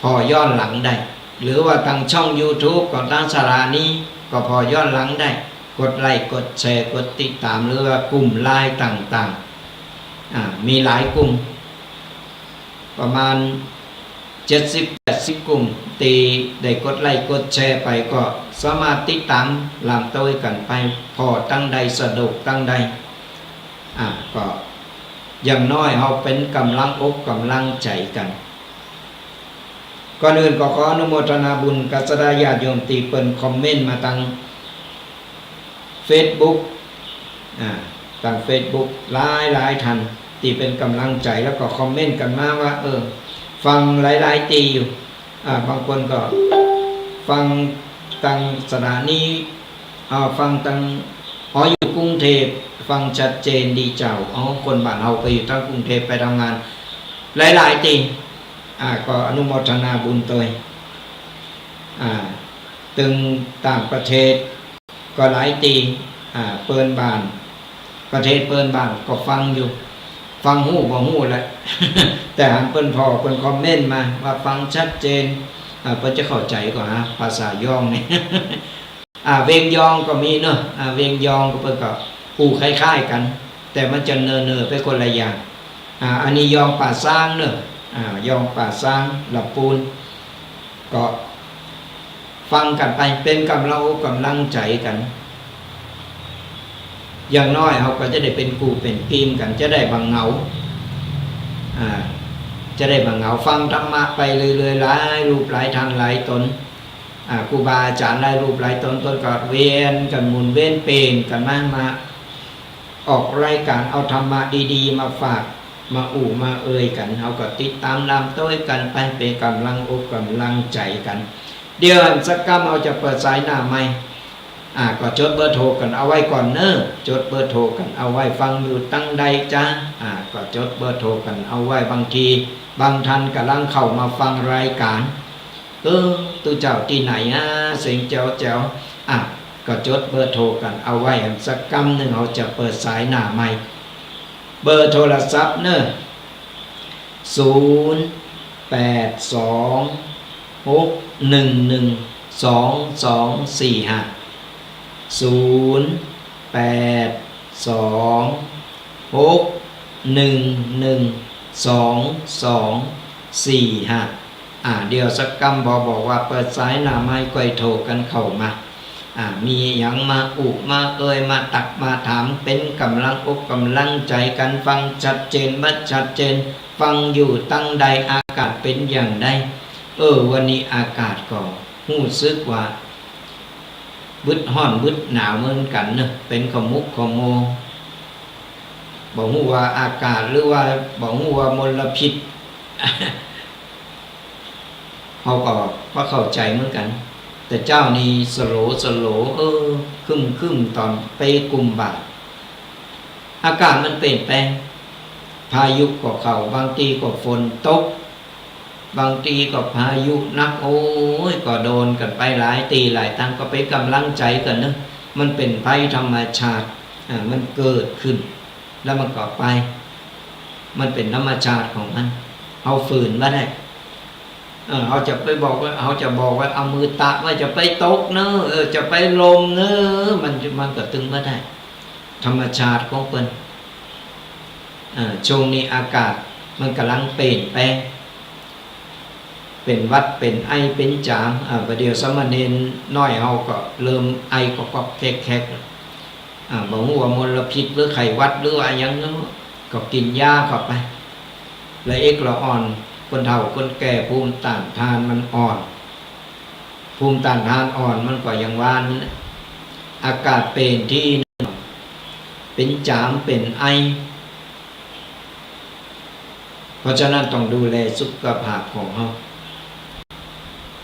พอย้อนหลังได้หรือว่าทางช่อง YouTube ของทางสถานีก็พอย้อนหลังได้กดไลค์กดแชร์กดติดตามหรือว่ากลุ่มไลน์ต่างๆมีหลายกลุ่มประมาณ 70-80 กลุ่มตีได้กดไลค์กดแชร์ไปก็สามารถติดตามลำตัวกันไปพอตั้งใดสะดวกตั้งใดก็อย่างน้อยเราเป็นกำลังอกกำลังใจกันก่อนอื่นก็ขออนุโมทนาบุญกับศรัทธาญาติโยมที่เปิ้นคอมเมนต์มาทาง Facebook ทาง Facebook หลายท่านที่เป็นกำลังใจแล้วก็คอมเมนต์กันมาว่าฟังหลายตีอยู่บางคนก็ฟังทางสถานีฟังทางอยู่กรุงเทพฟังชัดเจนดีเจ้าคนบ้านเฮาไปอยู่ทางกรุงเทพไปทำงานหลายตีก็อนุโมทนาบุญตัวตึงต่างประเทศก็หลายตีเปิ้นบ้านประเทศเปิ้นบ้านก็ฟังอยู่ฟังหูบ่หูแหละ แต่หันเปิ้นพอเปิ้นคอมเมนต์มาว่าฟังชัดเจนเปิ้นจะเข้าใจก่อนภาษายองนี่ เวียงยองก็มีเนอะเวียงยองก็เปิ้นก็คล้ายๆกันแต่มันจะเนอไปคนละอย่างอันนี้ยองป่าซางเนอะยองป่าซางลำปูนก็ฟังกันไปเป็นกำลังใจกันอย่างน้อยเขาก็จะได้เป็นกูเป็นกีมกันจะได้บังเงาฟังธรรมะไปเรื่อยๆหลายรูปหลายทางหลายตนครูบาอาจารย์หลายรูปหลายตนก็เวียนกันหมุนเวียนเป็นกันมาออกรายการเอาธรรมะดีๆมาฝากมามากันเขาก็ติดตามนำต้วยกันไปเป็นกำลังใจกันเดี๋ยวสักคำเราจะเปิดสายหน้าใหม่ ก็จดเบอร์โทรกันเอาไว้ก่อนเนอะจดเบอร์โทรกันเอาไว้ฟังอยู่ตั้งใดจ้าก็จดเบอร์โทรกันเอาไว้บางทีบางท่านกำลังเข้ามาฟังรายการตัวเจ้าที่ไหนเสียงเจ้าก็จดเบอร์โทรกันเอาไว้สักกำหนึ่งเราจะเปิดสายหน้าใหม่เบอร์โทรศัพท์เนอะ0826112245 0826112245เดี๋ยวสักกำบอกว่าเปิดสายหน้าไม้ก้อยโทรกันเข้ามามีอย่างมามามาตักมาถามเป็นกำลังอกกำลังใจกันฟังชัดเจนบัดชัดเจนฟังอยู่ตั้งใดอากาศเป็นอย่างใดวันนี้อากาศก็รู้สึกว่าบึดฮ้อนบึดหนาวเหมือนกันเนอะเป็นขมุกขโมบอกว่าอากาศหรือว่าบอกว่ามลพิษ เขาก็เข้าใจเหมือนกันแต่เจ้านี่สโลคึมตอนไปกุมบาทอากาศมันเปลี่ยนแปลงพายุก็เข้าบางทีก็ฝนตกบางทีก็พายุนักก็โดนกันไปหลายตีหลายตั้งก็ไปกำลังใจกันนะมันเป็นภัยธรรมชาติมันเกิดขึ้นแล้วมันก็ไปมันเป็นธรรมชาติของมันเอาฝืนมาได้เขาจะไปบอกว่าเขาจะบอกว่าเอามือตะว่าจะไปตกเนอะจะไปลมเนอะมันก็ตึงมาได้ธรรมชาติของเปิ้นช่วงนี้อากาศมันกำลังเปลี่ยนแปลงเป็นวัดเป็นไอเป็นจามประเดี๋ยวสมณเณรน้อยเขาก็เริ่มไอก็แคกบอกว่ามลพิษหรือไข้วัดหรืออะไรอย่างนั้นก็กินยาเข้าไปละละอ่อนคนเฒ่าคนแก่ภูมิต้านทานมันอ่อนภูมิต้านทานอ่อนมันก็อย่างว่านั้นอากาศเป็นที่เป็นจามเป็นไอเพราะฉะนั้นต้องดูแลสุขภาพของเรา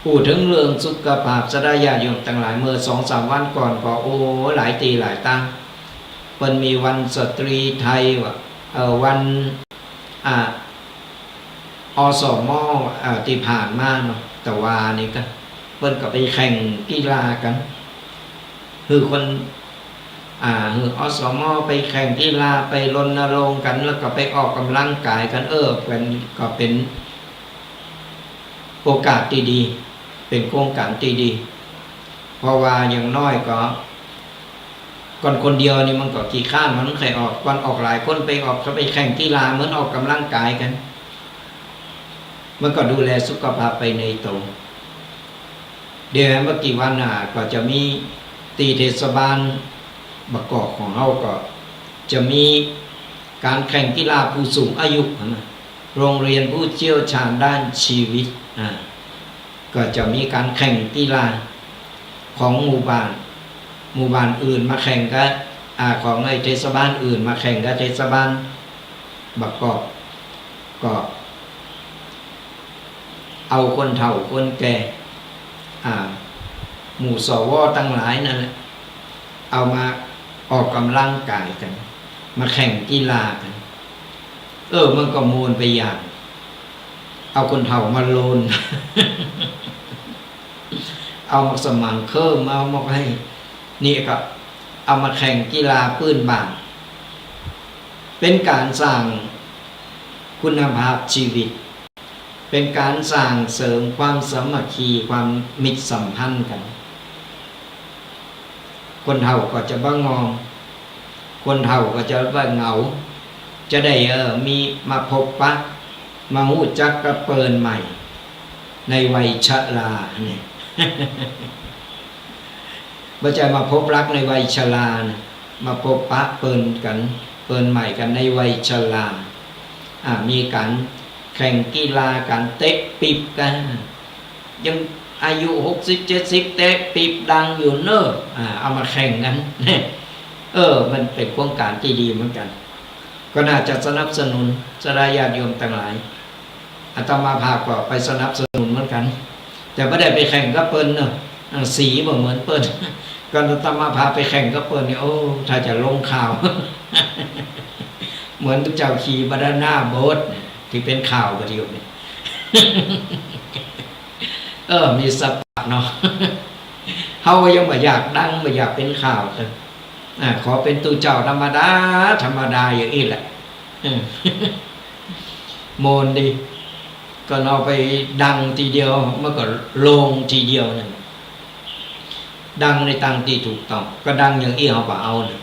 พูดถึงเรื่องสุขภาพสดายาโยมต่างหลายเมื่อ 2-3 วันก่อนก็หลายตีหลายตั้งเพิ่นมีวันสตรีไทยวันอสมที่ผ่านมาเนาะแต่ว่านี่ก็เพิ่นก็ไปแข่งกีฬากันคือคนคืออสมไปแข่งกีฬาไปรณรงค์กันแล้วก็ไปออกกำลังกายกันก็เป็นโอกาสที่ดีเป็นโครงการที่ดีเพราะว่าอย่างน้อยก็ก่อนคนเดียวนี่มันก็ขี้ข้านมันใครออกก่อนออกหลายคนไปออกเขาไปแข่งกีฬาเหมือนออกกำลังกายกันมันก็ดูแลสุขภาพไปในตรงเดี๋ยวเมื่อกี่วันก็จะมีตีเทศบาลบกอกของเราก็จะมีการแข่งกีฬาผู้สูงอายุโรงเรียนผู้เชี่ยวชาญด้านชีวิตก็จะมีการแข่งกีฬาของหมู่บ้านอื่นมาแข่งกับของไอ้เทศบาลอื่นมาแข่งกับเทศบาลบกอกก็เอาคนเฒ่าคนแก่หมู่สวตั้งหลายนั่นแหละเอามาออกกำลังกายกันมาแข่งกีฬากันมันก็มูลไปอย่างเอาคนเฒ่ามาโลน เอามาสมังเคิ่มเอามาให้นี่ก็เอามาแข่งกีฬาปืนบ้านเป็นการสร้างคุณภาพชีวิตเป็นการสร้างเสริมความสามัคคีความมิตรสัมพันธ์กันคนเฒ่าก็จะบ้างองคนเฒ่าก็จะว่าเหงาจะได้มีมาพบปะมาหู้จักกระเปินใหม่ในวัยชราเนี่ย บ่ใจมาพบรักในวัยชรานะมาพบปะเปินใหม่กันในวัยชรามีการแข่งกีฬาการเตะปีบกันยังอายุ60-70เตะปีบดังอยู่เนอะเอามาแข่งกันมันเป็นโครงการที่ดีเหมือนกันก็น่าจะสนับสนุนสดาญาติโยมต่างหลายอาตมาภาพก็ไปสนับสนุนเหมือนกันแต่ไม่ได้ไปแข่งกับเปิ้นเนอะสีบ่เหมือนเปิ้น ก็ตมาพาไปแข่งก็เปิดเนี่ยโอ้ถ้าจะลงข่าว เหมือนทุกเจ้าขี่บานาน่าโบ๊ทที่เป็นข่าวประเดี๋ยวนี้ มีสปะเนาะ เฮายังไม่อยากดังไม่อยากเป็นข่าวเลยขอเป็นตู้เจ้าธรรมดาธรรมดาอย่างนี้แหละ โมนดีก็เอาไปดังทีเดียวเมื่อก่อนลงทีเดียวนั่นดังในตังที่ถูกต้องก็ดังอย่างอี้เขาป่าเอาเนี่ย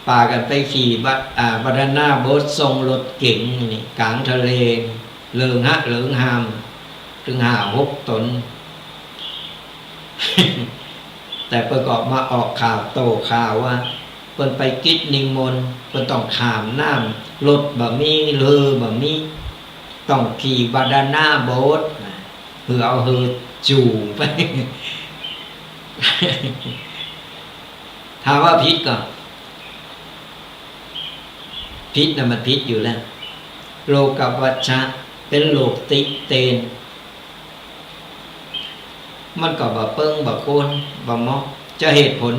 ป่ากันไปขี่บานาน่าโบ๊ททรงรถเก๋งนี่กลางทะเลเลิงหามถึง5-6 ตน แต่ประกอบมาออกข่าวโตข่าวว่าเพิ่นไปกิจนิมนต์เพิ่นต้องข้ามน้ำรถบะมีเรือบะมีต้องขี่บานาน่าโบ๊ทเพื่อเอาจูงไป ถามว่าพิษก่อนพิษน่ะมันพิษอยู่แล้วโลกวัชชะเป็นโลกติเตนมันก็บ่เปิ้งบ่โคนบ่มอกจะเหตุผล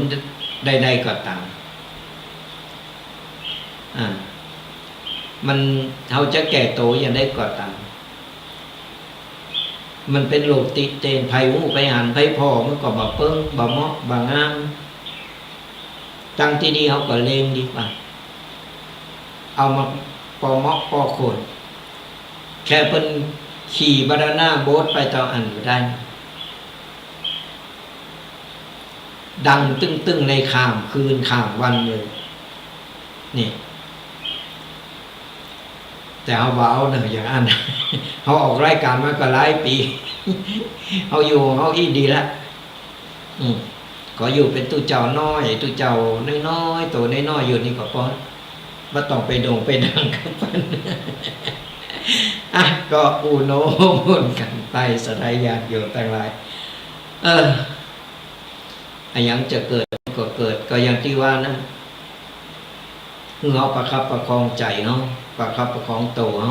ใดๆก็ตามมันเขาจะแก่โตอย่างได้ก็ตามมันเป็นโลกติเตนไผหูไปหันไผพ่อมันก็บ่เปิ้งบ่มอกบ่งามตั้งที่นี่เขาก็เลงดีกว่าเอามาปอมอกปอโคนแค่เป็นขี่บานาน่าโบ๊ทไปต่ออันอยู่ได้ดังตึ้งๆในข้ามคืนข้ามวันเลยนี่แต่เขาว่าเอาเนี่ยอย่างนั้น เขาออกรายการมาก็หลายปี เขาอยู่เขาอีดีแล้วก็อยู่เป็นตู้เจ้าน้อยตู้เจ้าน้อยๆตัวน้อยๆอยู่นี่ก็พอว่าต้องไปโด่งไปดังกันไป ก็อูโนมุนกันไปสลายญาติอยู่ต่างหลายอย่างจะเกิดก็เกิดก็อย่างที่ว่านะเราประคับประคองใจเขาประคับประคองโตเขา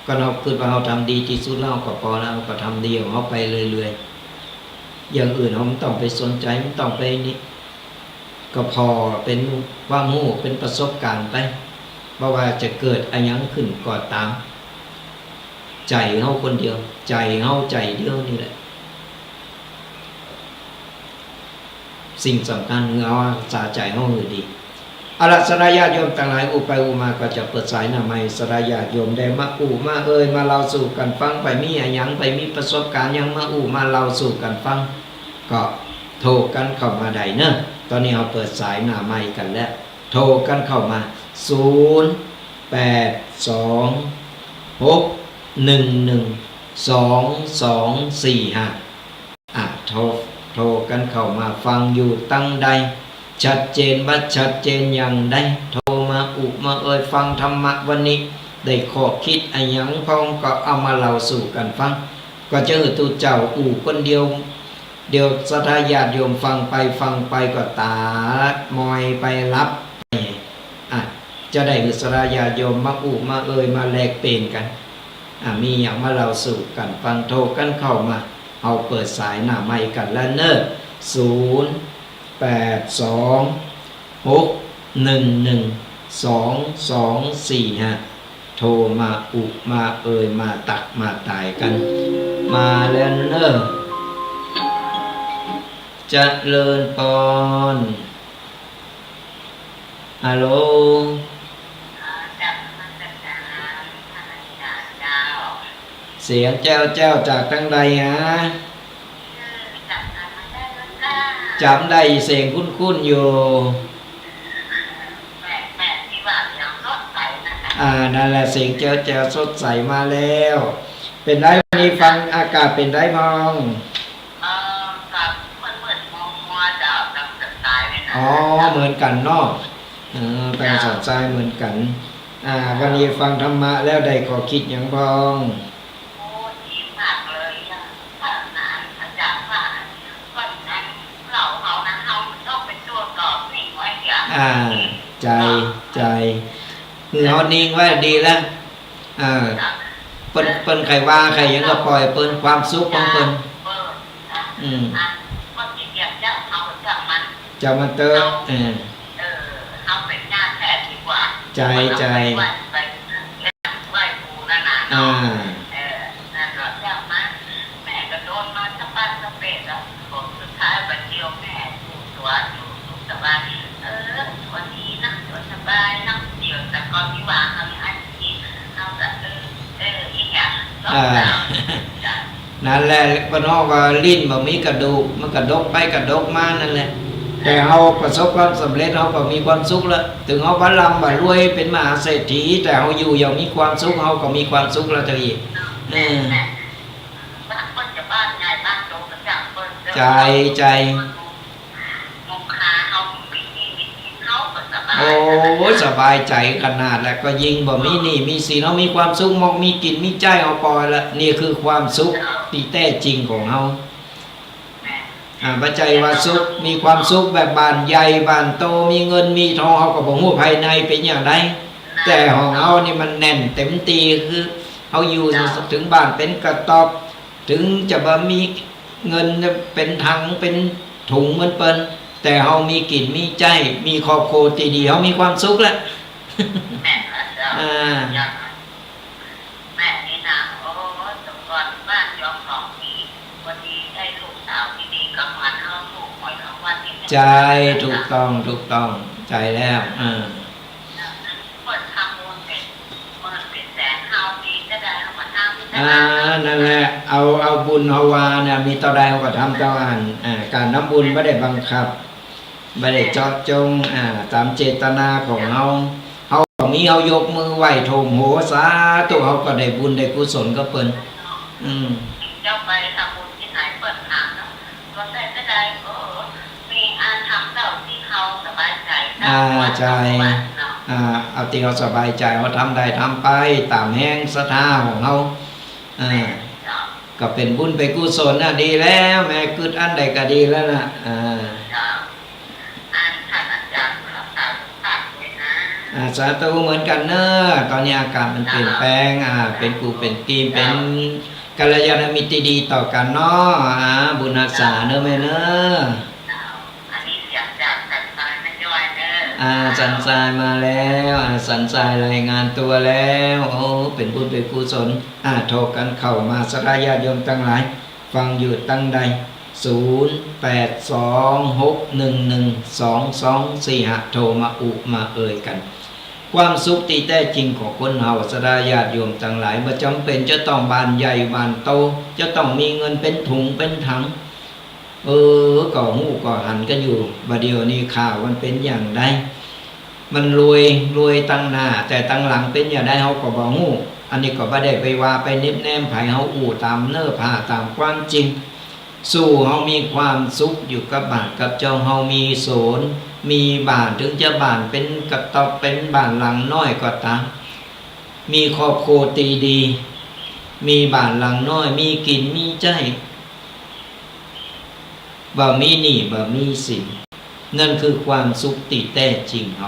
ก็เราคือว่าเราทำดีที่สุดแล้วก็พอแล้วก็ทำดีของเขาไปเรื่อยๆอย่างอื่นเขาไม่ต้องไปสนใจไม่ต้องไปนี่ก็พอเป็นว่ามู่เป็นประสบการณ์ไปเพราะว่าจะเกิดอะไรยังขึ้นก็ตามใจเขาคนเดียวใจเขาใจเดียวนี่แหละสิ่งสำคัญคือเอาสาใจเขาคือดีอารัสรายาโยมต่างหลายอุปอุมาก็จะเปิดสายหน้าไม้สรายาโยมได้มามามาเล่าสู่กันฟังไปมีอะไรยังไปมีประสบการณ์ยังมาเล่าสู่กันฟังก็โทรกันเข้ามาได้เนอะตอนนี้เราเปิดสายหน้าไม้กันแล้วโทรกันเข้ามา0826112245โทรกันเข้ามาฟังอยู่ตั้งใดชัดเจนว่าชัดเจนอย่างใดโทรมามาฟังธรรมะวันนี้ได้ข้อคิดอะไรยังพองก็เอามาเล่าสู่กันฟังก็เจอตัวเจ้าคนเดียวศรัทธาญาติโยมฟังไปก็ตามอยไปรับจะได้ศรัทธาญาติโยมมามาแลกเปลี่ยนกันมีอย่างมาเล่าสู่กันฟังโทรกันเข้ามาเอาเปิดสายหน้าไมค์กันแล้วเนอะ0826112245โทรมามามาตักมาตายกันมาแล้วเนอะเจริญพรฮัลโหลเสียงเจ้าจากทางใดฮะจำได้เสียงคุ้นๆอยู่นั่นแหละเสียงเจ้าสดใสมาแล้วเป็นไรวันนี้ฟังอากาศเป็นไรมองเหมือนกันเนาะแปลงสอดใจเหมือนกันวันนี้ฟังธรรมะแล้วได้ขอคิดอย่างพองใจคือเขานิ่งไว้ดีแล้วเปิ้นใครว่าใครยังก็ปล่อยเปิ้นความสุขของเปิ้น ก็ที่เดียวเจ้าเขาจะมันจะมาเตอเขาเป็นญาติแท้ดีกว่าใจไหว้ปูนั่นน่ะนั่นหรอเจ้ามาแม่ก็โดนมาสะปั้นสะเปดแล้วผมสุดท้ายบัดเดียวแม่อยู่ตัวอยู่สบายวันนี้นะตัวสบายนะเดี๋ยวแต่ก่อนที่วางทำอันนี้เอาแต่อีกอย่างนั่นแหละพนอกว่าลิ้นบ่มีกระดูกมันกระดกไปกระดกมานั่นแหละแต่เราประสบความสำเร็จเราก็มีความสุขแล้วถึงเราบ่ร่ำบ่รวยเป็นมหาเศรษฐีแต่เราอยู่อย่างมีความสุขเราก็มีความสุขแล้วจะอีกใจโอ้สบายใจขนาดแล้วก็ยิ่งบ่มีหนี้มีสินเรามีความสุขมอกมีกินมีใจเอาปล่อยละนี่คือความสุขที่แท้จริงของเราปัจจัยว่าสุขมีความสุขแบบบานใหญ่บานโตมีเงินมีทองเขาก็บ่ฮู้ภายในเป็นอย่างไรแต่ของเรานี่มันแน่นเต็มตีคือเขาอยู่ถึงบ้านเป็นกระต๊อบถึงจะบ่มีเงินเป็นถังเป็นถุงเหมือนเปิ้นแต่เขามีกินมีใจมีครอบครัวที่ดีเขามีความสุขแล้วแม่นี่นะโอ้สมก่อนบ้านยอมของดีวันนี้ได้ลูกสาวที่ดีก็มันเขาถูกหวยรางวัลที่ใจถูกต้องใจแล้วเปิดทำบุญเป็นแสนเขาดีจะได้เขามาทำนั่นแหละเอาบุญเอาวาเนี่ยมีต่อใดเขาก็ทำต่ออันการน้ำบุญไม่ได้บังคับไม่ได้เจาะจงตามเจตนาของเขามีเขายกมือไหว้โถมโหสาตัวเขาก็ได้บุญได้กุศลก็เปิ้นเจ้าไปทำบุญที่ไหนเปิดหางแล้วก็ได้มีทำเต่าที่เขาสบายใจใจเอาที่เขาสบายใจเขาทำได้ทำไปตามแห้งศรัทธาของเขาก็เป็นบุญไปกุศลน่ะดีแล้วแม่กึดอันใดก็ดีแล้วนะสาธุเหมือนกันเนอะตอนนี้อากาศมันเปลี่ยนแปลงเป็นกูเป็นทีมเป็นกัลยาณมิตรดีต่อกันเนาะบุญรักษาเนอะแม่เนอะอันนี้เสียงจากสันทรายไม่ย่อยเนอะสันทรายมาแล้วสันทรายรายงานตัวแล้วโอ้เป็นบุญเป็นกุศลโทรกันเข้ามาสลายญาติโยมทั้งหลายฟังอยู่ตั้งใด0826112245โทรมามาเอ่ยกันความสุขที่แท้จริงของคนเฮาสดาญาติโยมทั้งหลายบ่จำเป็นจะต้องบ้านใหญ่บ้านโตจะต้องมีเงินเป็นถุงเป็นถังก็หูก็หันกันอยู่บัดเดี๋ยวนี้ข่าวมันเป็นอย่างใดมันรวยตั้งหน้าแต่ตั้งหลังเป็นอย่างใดเฮาก็บ่ฮู้อันนี้ก็บ่ได้ไปว่าไปนิบแนมไผเฮาตามเนื้อผ้าตามความจริงสู้เฮามีความสุขอยู่กับบ้านกับเจ้าเฮามีโสนมีบ้านถึงจะบ้านเป็นกระต๊อบเป็นบ้านหลังน้อยก็ตามมีครอบครัวตีดีมีบ้านหลังน้อยมีกินมีใจบ่มีหนี้บ่มีสินนั่นคือความสุขที่แท้จริงเฮา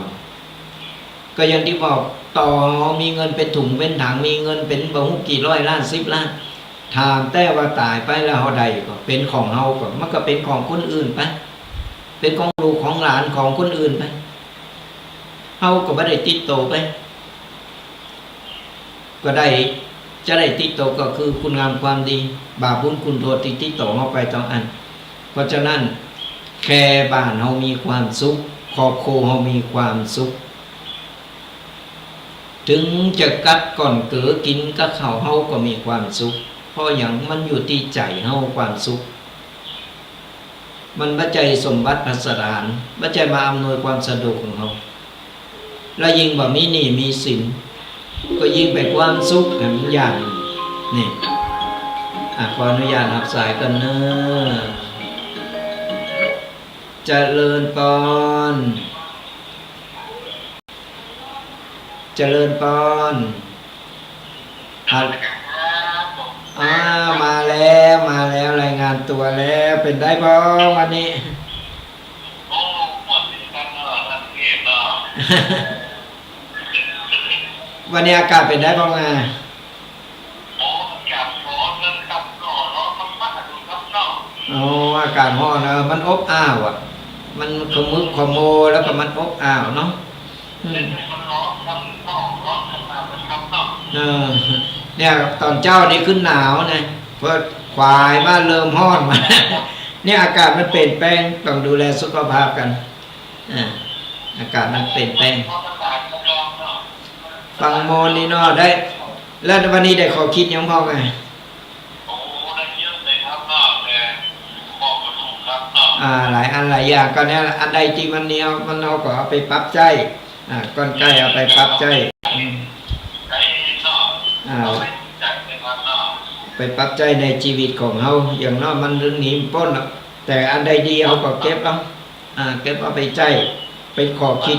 ก็อย่างที่บอกต่อเฮามีเงินเป็นถุงเป็นถังมีเงินเป็นบ่ฮู้กี่ร้อยล้าน10ล้านถามแต่ว่าตายไปแล้วเฮาได้ก็เป็นของเฮาก็มันก็เป็นของคนอื่นไปเป็นของลูกของหลานของคนอื่นไปเฮาก็บ่ได้ติดโตไปก็ได้จะได้ติดโตก็คือคุณงามความดีบาปบุญคุณโทษที่ติดโตเฮาไปต้องอันเพราะฉะนั้นแค่บ้านเฮามีความสุขครอบครัวเฮามีความสุขถึงจะกัดก่อนเก๋อกินกับข้าวเฮาก็มีความสุขเพราะอย่างมันอยู่ที่ใจเฮาความสุขมันปัจจัยสมบัติพัสถานปัจจัยมาอำนวยความสะดวกของเราและยิ่งบ่มีหนี้มีสินก็ยิ่งไปความสุขกันอย่างนี่ขออนุญาตรับสายกันเนอะเจริญพรเจริญพรมาแล้วรายงานตัวแล้วเป็นได้บ้างวันนี้วันนี้อากาศเป็นได้บ้างอ่ะ อ๋ออากาศร้อนมันอบอ้าวอ่ะมันขมุกขโมแล้วก็มันอบอ้าวเนาะมันร้อนมันร้อนขึ้นมาเป็นครับเนาะเนี่ยตอนเจ้านี่ขึ้นหนาวนะเพราะควายมาเริ่มร้อนมา เนี่ยอากาศมันเปลี่ยนแปลงต้องดูแลสุขภาพกันอากาศมันเปลี่ยนแปลงฟังโมนี่เนาะได้ แล้ววันนี้ได้ขอคิดยังพ่อไงโอ้ได้เยอะเลยครับเนาะแต่บอกก็ถูกครับเนาะหลายอันหลายอย่างก็เนี่ยอันใดที่มันเนียวมันเอาก็เอาไปปรับใจก้อนไก่เอาไปปรับใจไก่เนาะเอาไปใจเลยครับเนาะไปปรับใจในชีวิตของเฮาอย่างน้อยมันเรื่องหนีพ้นแต่อันใดดีเอาก็เก็บเอาเก็บเอาไปใจเป็นขอคิด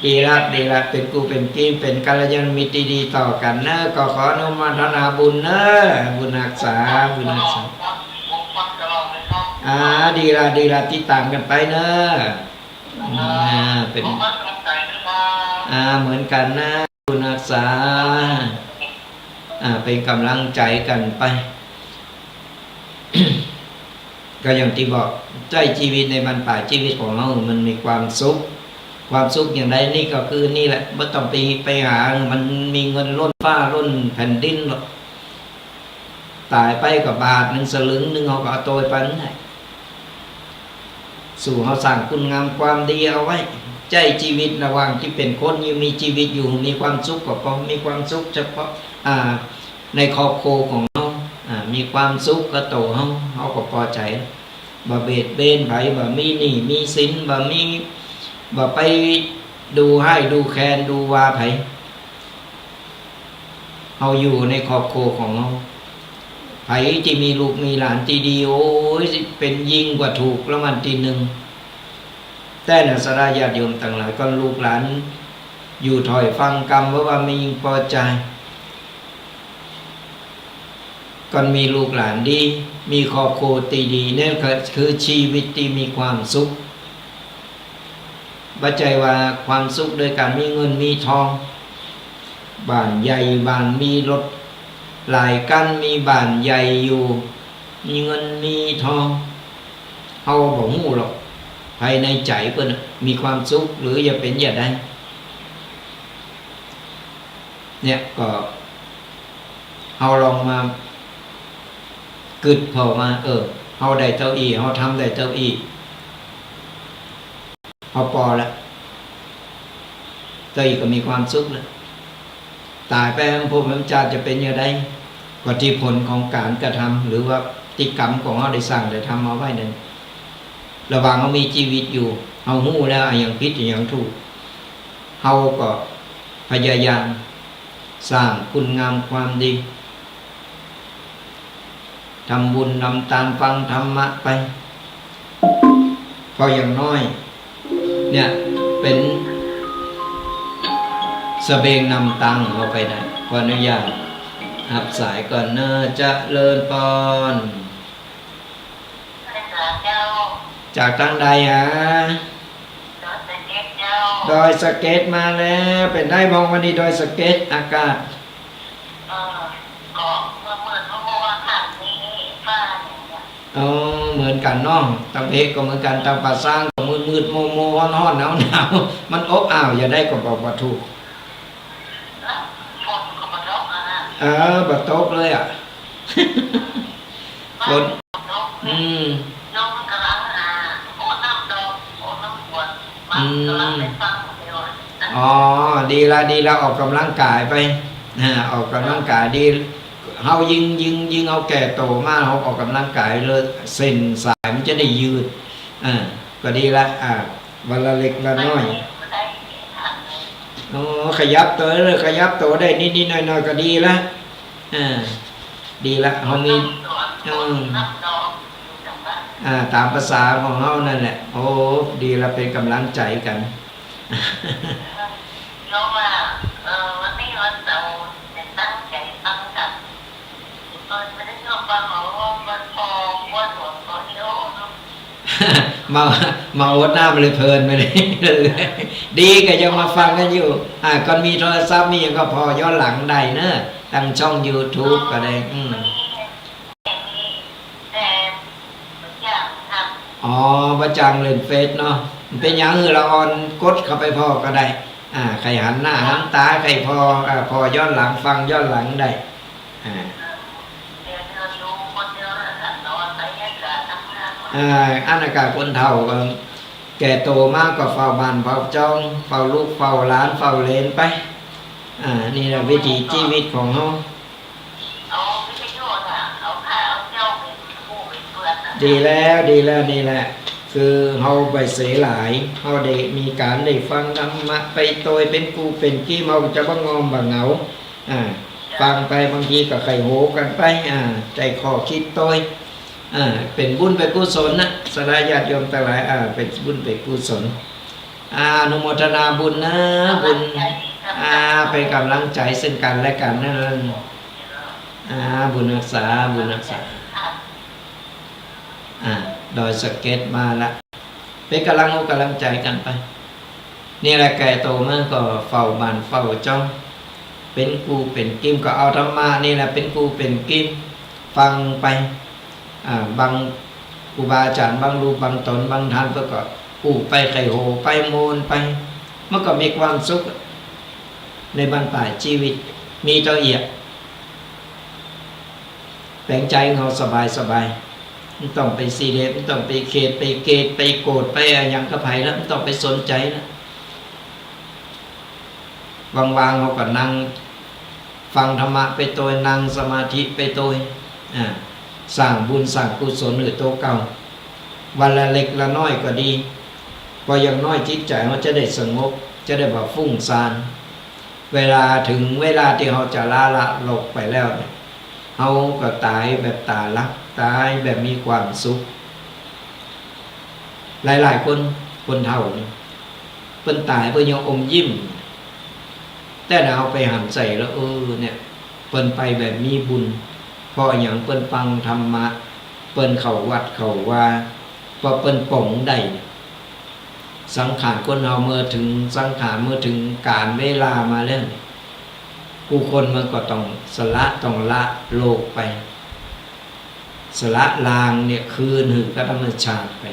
ดีละดีละเป็นกูเป็นกีเป็นกัลยาณมิตรดีต่อกันเนอะก็ขออนุโมทนาบุญเนอะบุญรักษาบุญรักษาดีละดีละที่ตามกันไปเนอะเป็นเหมือนกันนะบุญรักษาเป็นกำลังใจกันไป ก็อย่างที่บอกใจชีวิตในบรรปลายชีวิตของเรามันมีความสุขอย่างไรนี่ก็คือนี่แหละไม่ต้องไปหามันมีเงินล้นฟ้าล้นแผ่นดินหรอกตายไปกับบาทหนึ่งสลึงหนึ่งเขาก็เอาตัวไปนั่นแหละสู่เขาสั่งคุณงามความดีเอาไว้ใจชีวิตระหว่างที่เป็นคนยังมีชีวิตอยู่มีความสุขก็พอมีความสุขเฉพาะในครอบครัวของเขามีความสุขก็โตเขาก็พอใจบ่เบียดเบียนไผบ่มีหนี้มีสินบ่ไปดูให้ดูแคนดูว่าไผเอาอยู่ในครอบครัวของเราไผที่มีลูกมีหลานที่ดีโอ้ยเป็นยิ่งกว่าถูกแล้วมันทีหนึ่งแต่น่ะสราญาติโยมต่างหลายก็ลูกหลานอยู่ถอยฟังกรรมว่ามียิ่งพอใจก่อนมีลูกหลานดีมีครอบครัวตีดีนั่นคือชีวิตที่มีความสุขบัจจัยว่าความสุขโดยการมีเงินมีทองบ้านใหญ่บ้านมีรถหลายกันมีบ้านใหญ่อยู่มีเงินมีทองเฮาบ่ฮู้หรอกภายในใจเพิ่นมีความสุขหรืออย่าเป็นอย่าได้เนี่ยก็เฮาลองมากึดพอมาเฮาได้เท่าอีเฮาทำได้เท่าอีเฮาพอแล้วเท่าอีก็มีความสุขแล้วตายไปพวกมันจะเป็นอย่างไรก็ที่ผลของการกระทำหรือว่าติกรรมของเฮาได้สร้างได้ทำเอาไว้นั่นระหว่างเฮามีชีวิตอยู่เฮาฮู้แล้วอย่างผิดอย่างถูกเฮาก็พยายามสร้างคุณงามความดีทำบุญทำทานฟังธรรมะไปพออย่างน้อยเนี่ยเป็นสเบงนำตังเราไปได้ขออนุญาตหับสายก่อนเนอะจะเลินปอนจากทางใดฮะดอยสะเก็ดมาแล้วเป็นได้มองวันนี้ดอยสะเก็ดอากาศเหมือนกันน้องตังเพก็เหมือนกันตังป่าสร้างก็มืดโมร้อนหนาวมันอบอ้าวอย่าได้ก็บอกว่าถูกบัดตกเลยฝนดีละออกกำลังกายไปออกกำลังกายดีเฮายิงเอาแก่โตมากเฮาออกกำลังกายเลยเส้นสายมันจะได้ยืดก็ดีละวันละเล็กละน้อยขยับตัวได้นิดหน่อยก็ดีละดีละเฮามีตามภาษาของเฮานั่นแหละโอ้ดีละเป็นกำลังใจกันวันนี้วันเสาร์จะตั้งใจฟังกับไม่ได้ชอบฟังหรอกวันพอวันหลวงพ่อเดียวมาอดน้ำเลยเพลินไปเลยดีก็ยังมาฟังกันอยู่ก่อนมีโทรศัพท์มีก็พอย้อนหลังได้เนอะตั้งช่อง YouTube ก็ได้ อ๋อประจังเล่นเฟซเนาะมันเป็นหยังคือเราออนกดเข้าไปพอก็ได้ใครหันหน้าหันตาใครพอย้อนหลังฟังย้อนหลังได้อ่า เดี๋ยวเธอดูคนเดียวแล้วนอนไปให้กับทำงาน อันอากาศคนเฒ่าก็แก่โตมากกว่าเฝ้าบ้านเฝ้าจ้องเฝ้าลูกเฝ้าหลานเฝ้าเหลนไปนี่แหละวิถีชีวิตของเขาเอาวิทยุน่ะเอาผ้าเอาเจ้าเป็นผู้เป็นเพื่อนนะ ดีแล้วนี่แหละคือเขาไปเสียหลายเขาได้มีการได้ฟังธรรมะไปโตยเป็นกูเป็นกี้เมาจะบ้างงอมบ้างเหงาฟังไปบางทีก็ไข่โหกันไปใจคอคิดโตยเป็นบุญเป็นกุศลนะสลายญาติโยมทั้งหลายเป็นบุญเป็นกุศลอนุโมทนาบุญนะบุญเป็นกำลังใจซึ่งกันและกันนั่นบุญรักษาดอยสะเก็ดมาละเป็นกำลังใจกันไปนี่แหละแก่โตมากก็เฝ้าบ้านเฝ้าจ้องเป็นกูเป็นกิมก็เอาธรรมะนี่แหละเป็นกูเป็นกิมฟังไปบางครูบาอาจารย์บางรูปบางตนบางท่านก็กูไปไข่โหไปโมนไปมันก็มีความสุขในบรรปลายชีวิตมีตัวเอียดแปลงใจเราสบายไม่ต้องไปซีเรียสไม่ต้องไปเขตไปเกตไปโกรธไปอย่างกระไผ่แล้วไม่ต้องไปสนใจนะวางเขาก็นั่งฟังธรรมะไปตัวนั่งสมาธิไปตัวสร้างบุญสร้างกุศลหรือโตเก่าวันละเล็กละน้อยก็ดีพออย่างน้อยจิตใจเขาจะได้สงบจะได้แบบฟุ้งซ่านเวลาถึงเวลาที่เขาจะละหลกไปแล้วเนี่ยเขาก็ตายแบบตาลักตายแบบมีความสุขหลายคนเฒ่าเพิ่นตายเพิ่นยังอมยิ้มแต่เราไปหันใส่แล้วเนี่ยเพิ่นไปแบบมีบุญเพราะอย่างเปิ้นฟังธรรมะเปิ้นเข้าวัดเข้าว่าพอเปิ้นป่องได้สังขารคนเราเมื่อถึงสังขารเมื่อถึงการเวลามาแล้วผู้คนมันก็ต้องสละต้องละโลกไปสละลางเนี่ยคืนหือกับธรรมชาติไป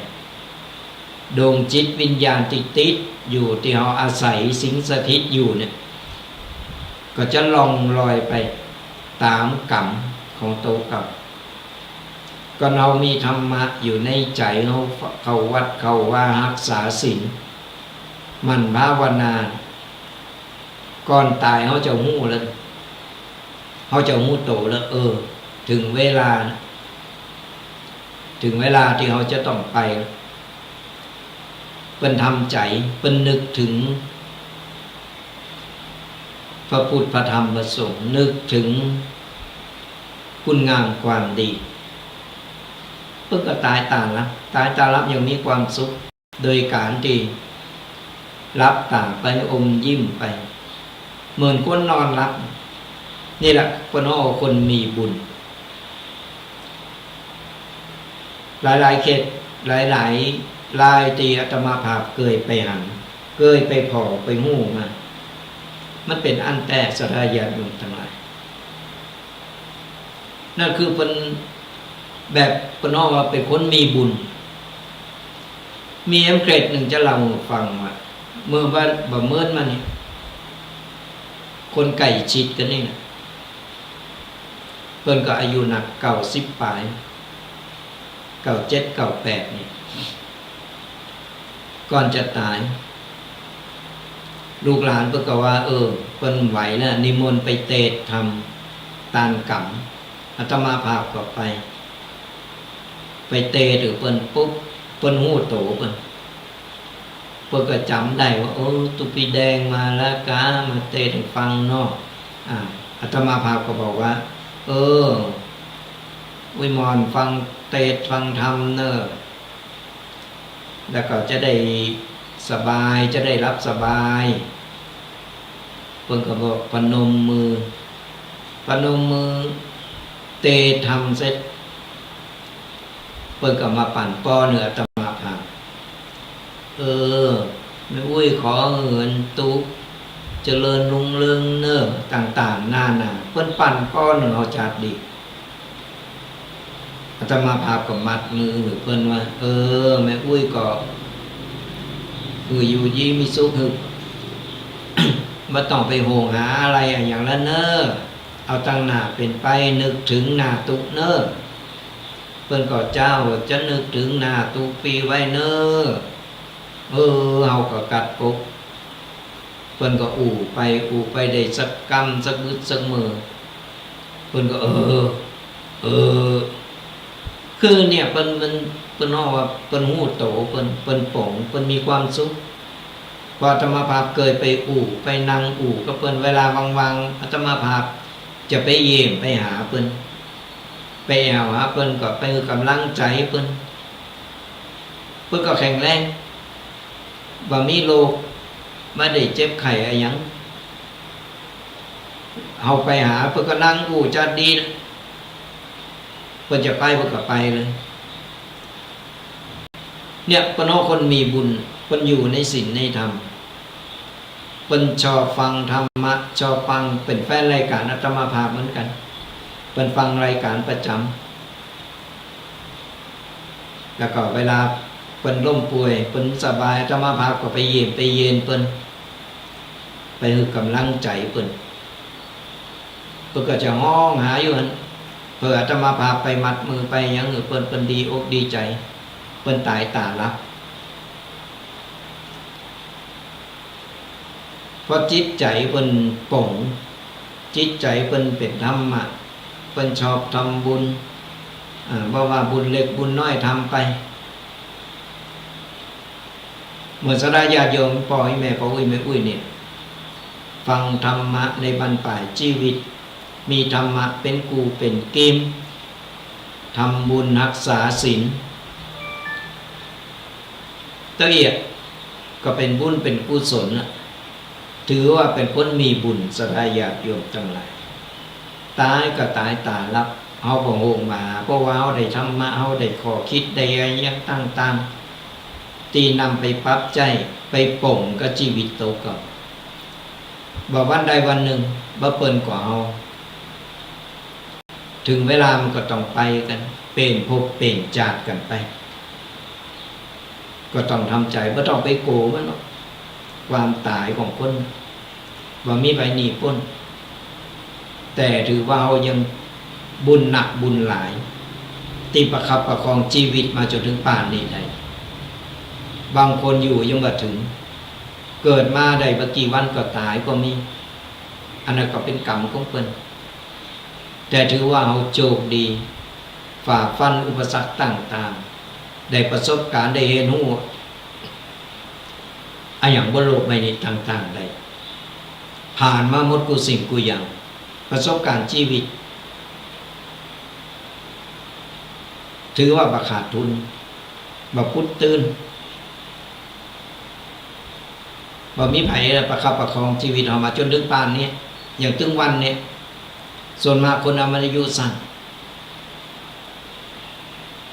ดวงจิตวิญญาณติดอยู่ที่เราอาศัยสิงสถิตอยู่เนี่ยก็จะล่องลอยไปตามกรรมของโตเก่าก็เรามีธรรมะอยู่ในใจเราเข้าวัดเข้าว่ารักษาศีลมันภาวนาก่อนตายเขาจะหู้แล้วเขาจะหู้โตแล้วถึงเวลาที่เขาจะต้องไปเป็นทำใจเป็นนึกถึงพระพุทธพระธรรมพระสงฆ์นึกถึงคุณงามความดีเพิ่งก็ตายตาลับยังมีความสุขโดยการที่รับต่างไปอมยิ้มไปเหมือนคนนอนรับนี่แหละคนมีบุญหลายเขตหลายตีอาตมาภาพเกยไปหันเกยไปพอไปหู้มามันเป็นอันแต่สลายญาติโยมทั้งหลายนั่นคือเป็นแบบว่าเป็นคนมีบุญมีเกรดหนึ่งจะเล่าฟังว่าเมื่อว่าบ่เมื่อมานี่คนไก่ชิดกันนี่นะเพิ่นก็อายุหนัก90ปลาย97 98นี่ก่อนจะตายลูกหลานเพิ่นก็ว่าเพิ่นไหวแล้วนิมนต์ไปเทศทำตานกรรมอาตมาภาพก็ไปเตะหรือเปิ้นปุ๊บเปิ้นหู้โตเปิ้นก็จำได้ว่าตุปีแดงมาแล้วกามาเตะให้ฟังเนาะอาตมาภาพก็บอกว่าวิมอนฟังเตะฟังธรรมเนอะแล้วก็จะได้สบายจะได้รับสบายเปิ้นก็บอกพนมมือเตะทำเสร็จเปิ้นก็มาปั่นป้อเนื้ออาตมาภาพไม่อุ้ยขอเงินตุกเจริญรุ่งเรืองเนอะต่างๆหน้าเปิ้นปั่นป้อเนื้อเอาจัดดี อาตมาภาพก็มัดมือหรือเพิ่นว่าแม่อุ้ยก็อยู่ยี่มีสุขหึ บ่ต้องไปโหงหาอะไรอย่างละเนอเอาตั้งหน้าเป็นไปนึกถึงหน้าตุเนอเพิ่นก็เจ้าจะนึกถึงหน้าตุปีไว้เนอเฮาก็กัดกบเพิ่นก็อู่ไปได้สักกำสักบึดสักมือเพิ่นก็คือเนี่ยเพิ่นฮ้อว่าเพิ่นฮู้โตเพิ่นป่งเพิ่นมีความสุขพออาตมาภาพเคยไปอู่ไปนั่งอู่ก็เพิ่นเวลาว่างๆอาตมาภาพจะไปเยี่ยมไปหาเพิ่นไปหาเพิ่นก็ไปให้กำลังใจเพิ่นก็แข็งแรงบ่มีโรคบ่ได้เจ็บไข้อะไรหยังเฮาไปหาเพิ่นก็นั่งอู่จัดดีเพิ่นจะไปเพิ่นก็ไปเลยเนี่ยเพิ่นเฮาคนมีบุญเพิ่นอยู่ในศีลในธรรมเพิ่นชอบฟังธรรมะชอบฟังเป็นแฟนรายการอาตมาภาพเหมือนกันเพิ่นฟังรายการประจำแล้วก็เวลาเพิ่นล้มป่วยเพิ่นสบายอาตมาภาพก็ไปเยี่ยมไปเยียนเพิ่นไปให้กำลังใจเพิ่นก็จะห้องหาอยู่หั่นเพื่ออาตมาภาพไปมัดมือไปหยังเพิ่นดีอกดีใจเพิ่นตายตาลับเพราะจิตใจเพิ่นป่งจิตใจเพิ่นเป็นธรรมะเพิ่นชอบทำบุญบ่ว่าบุญเล็กบุญน้อยทำไปเมื่อสดาญาติโยมพ่อแม่พ่ออุ้ยแม่อุ้ยเนี่ยฟังธรรมะในบรรปลายชีวิตมีธรรมะเป็นกูเป็นเกมทำบุญรักษาศีลตะเอียดก็เป็นบุญเป็นกุศลถือว่าเป็นคนมีบุญสดาญาติโยมทั้งหลายตายก็ตายตาลับเฮาบ่โหงมาเพราะว่าเฮาได้ธรรมะเฮาได้ข้อคิดได้อะไรอย่างต่างๆที่นำไปปรับใจไปป่งกับชีวิตโตกับบ่วันใดวันหนึ่งบ่เปิ้นกว่าเฮาถึงเวลามันก็ต้องไปกันเป็นภพเป็นชาติกันไปก็ต้องทำใจบ่ต้องไปโกมันหรอกความตายของคนว่ามีไปหนีพ้นแต่ถือว่าเรายังบุญหนักบุญหลายที่ประคับประคองชีวิตมาจนถึงป่านนี้ได้บางคนอยู่ยังบ่ถึงเกิดมาได้บ่กี่วันก็ตายก็มีอันนั้นก็เป็นกรรมของเพิ่นแต่ถือว่าเราโชคดีฝ่าฟันอุปสรรคต่างๆได้ประสบการณ์ได้เห็นรู้อย่างบนโลกใบนี้ต่างๆได้ผ่านมาหมดกูสิ่งกูอย่างประสบการณ์ชีวิตถือว่าบ่ขาดทุนบ่พุดตื่นบ่มีไผประคับประคองชีวิตเฮามาจนถึงป่านนี้อย่างถึงวันนี้ส่วนมากคนอายุสั้น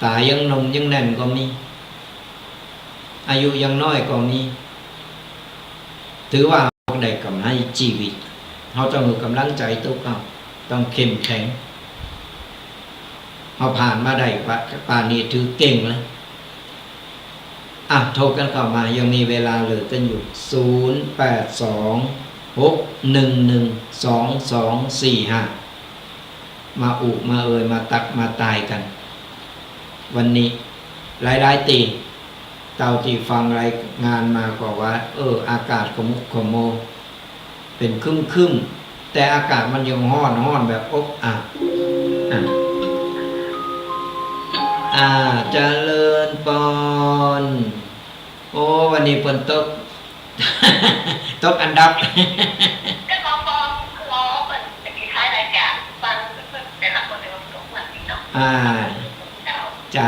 ตายยังหนุ่มยังแน่นก็มีอายุยังน้อยก็มีถือว่าเราได้กำไรชีวิตเราต้องมีกำลังใจทุกข์ต้องเข้มแข็งเราผ่านมาได้ป่านนี้ถือเก่งแล้วโทรกันเข้ามายังมีเวลาเหลือกันอยู่0826112245มาอุมามาตักมาตายกันวันนี้หลายๆตีเต่าที่ฟังรายงานมาก็ว่าอากาศขมุกขโมเป็นครึ้มแต่อากาศมันยังร้อนแบบอบเจริญปอนโอ้วันนี้ฝนตก ตกอันดับ ก็ลองเป็นคล้ายรายการฟังแต่ละคนในวงกลมแบบนี้เนาะใจ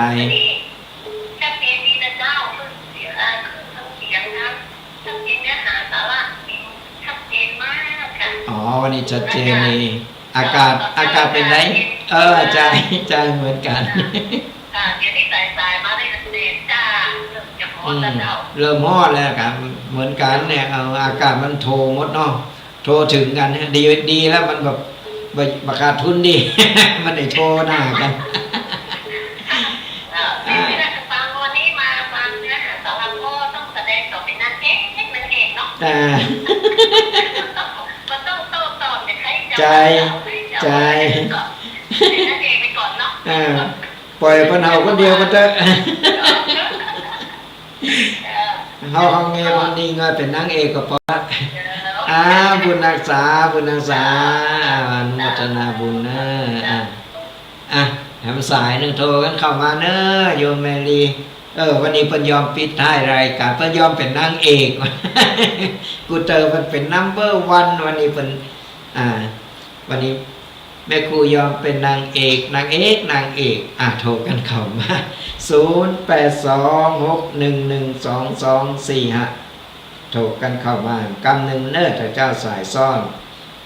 ชัดเจนดีนะเจ้าคือเสียงทั้งเสียงนะชัดเจนเนื้อหาสาระชัดเจนมากค่ะวันนี้ชัดเจนนี่อากาศเป็นไรใจเหมือนกันเดี๋ยวนี้สายมาได้ชัดเจนจ้าเริ่มฮอดแล้วครับเหมือนกันเนี่ยอากาศมันโทรหมดเนาะโทรถึงกันดีแล้วมันแบบขาดทุนดี มันได้โทรหน้ากัน อ่า มันต้องโต้ตอบเนี่ยให้ ใจใจ นั่นเองไปก่อนเนาะ อ่าปล่อยเพิ่นเฮาคนเดียวมันเถอะเฮาเงยมันนี่เงยเป็นนางเอกก็พอละบุญรักษาบุญรักษาอนุโมทนาบุญเนอะให้มันสายหนึงโทรกันเข้ามาเนอะโยมแมรีวันนี้เพิ่นยอมปิดท้ายรายการเพิ่นยอมเป็นนางเอก กูเจอมันเป็นนัมเบอร์วันวันนี้เป็นวันนี้แม่ครูยอมเป็นนางเอกโทรกันเข้ามา0826112245โทรกันเข้ามากำหนึ่งเนิร์เจ้าสายซ่อน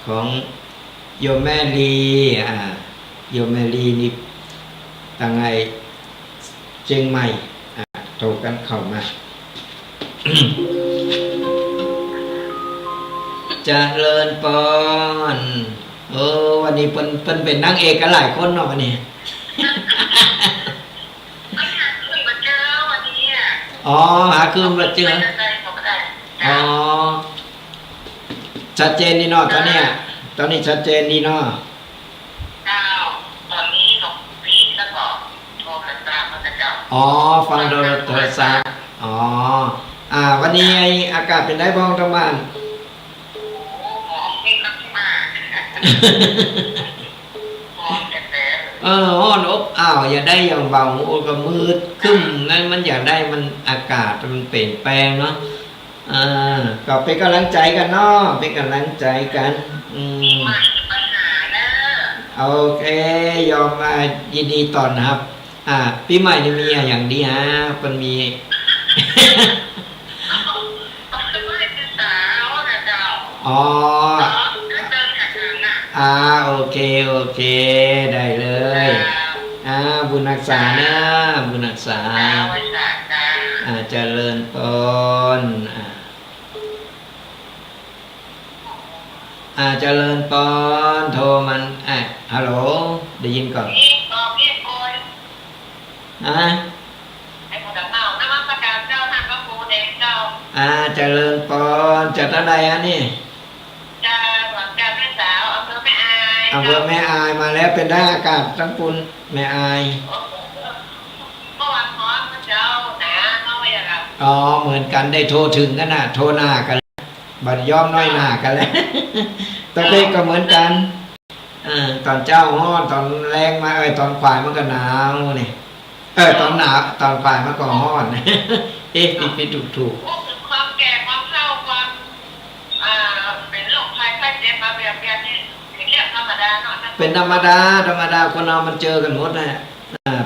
ของโยมแม่ลีโยมแม่ลีนี่ตั้งไงเชียงใหม่โทรกันเข้ามา เจริญปอนวันนี้เป็นนางเอกกันหลายคนเนาะวันนี้ ไม่หาคืนมาเจอวันนี้หาคืนมาเจอชัดเจนนี่เนาะตอนนี้ชัดเจนนี่เนาะตอนนี้หลวงพี่แล้วก็โทรกันตามมาแต่เจ้าฟังโทรศัพท์วันนี้อากาศเป็นได้บ้างทั้งบ้านหอมนี่ก็มาหอมแต่ฮ้อนอบอ้าวอย่าได้อย่างเบาก็มืดขึ้นนั่นมันอยากได้มันอากาศมันเปลี่ยนแปลงเนาะก็เป็นกำลังใจกันเนาะเป็นกำลังใจกันไม่ปัญหาเนอะโอเคยอมยินดีตอนรับปีใหม่จะมีอย่างดีฮะมันมีโอเคได้เลยบุญรักษานะบุญรักษาเจริญพรเจริญพรโทรมันฮัลโหลได้ยินก่อนไอ้คนดังเมาน้ำมันประกาศเจ้าทางพระครูเด็กเจ้าเจริญพรจากอะไรนี่จะหวังการแม่สาวอำเภอแม่อายแม่อายมาแล้วเป็นได้อากาศทั้งปุนแม่อายเมื่อวานร้อนเจ้าหนาเข้าไปอย่างไรเหมือนกันได้โทรถึงกันโทรหน้ากันบัดย้อมน้อยหน้ากันแล้วตอนเล็กก็เหมือนกันตอนเจ้าฮ้อนตอนแรงมาตอนฝ่ายมันก็หนาวนี่ตอนหนาวตอนฝ่ายมันก็ฮ้อนผิดถูกความแก่ความเฒ่าความเป็นโรคภัยไข้เจ็บมาแบบนี้คือเรื่องธรรมดาเนาะเป็นธรรมดาคนเรามันเจอกันหมดนะ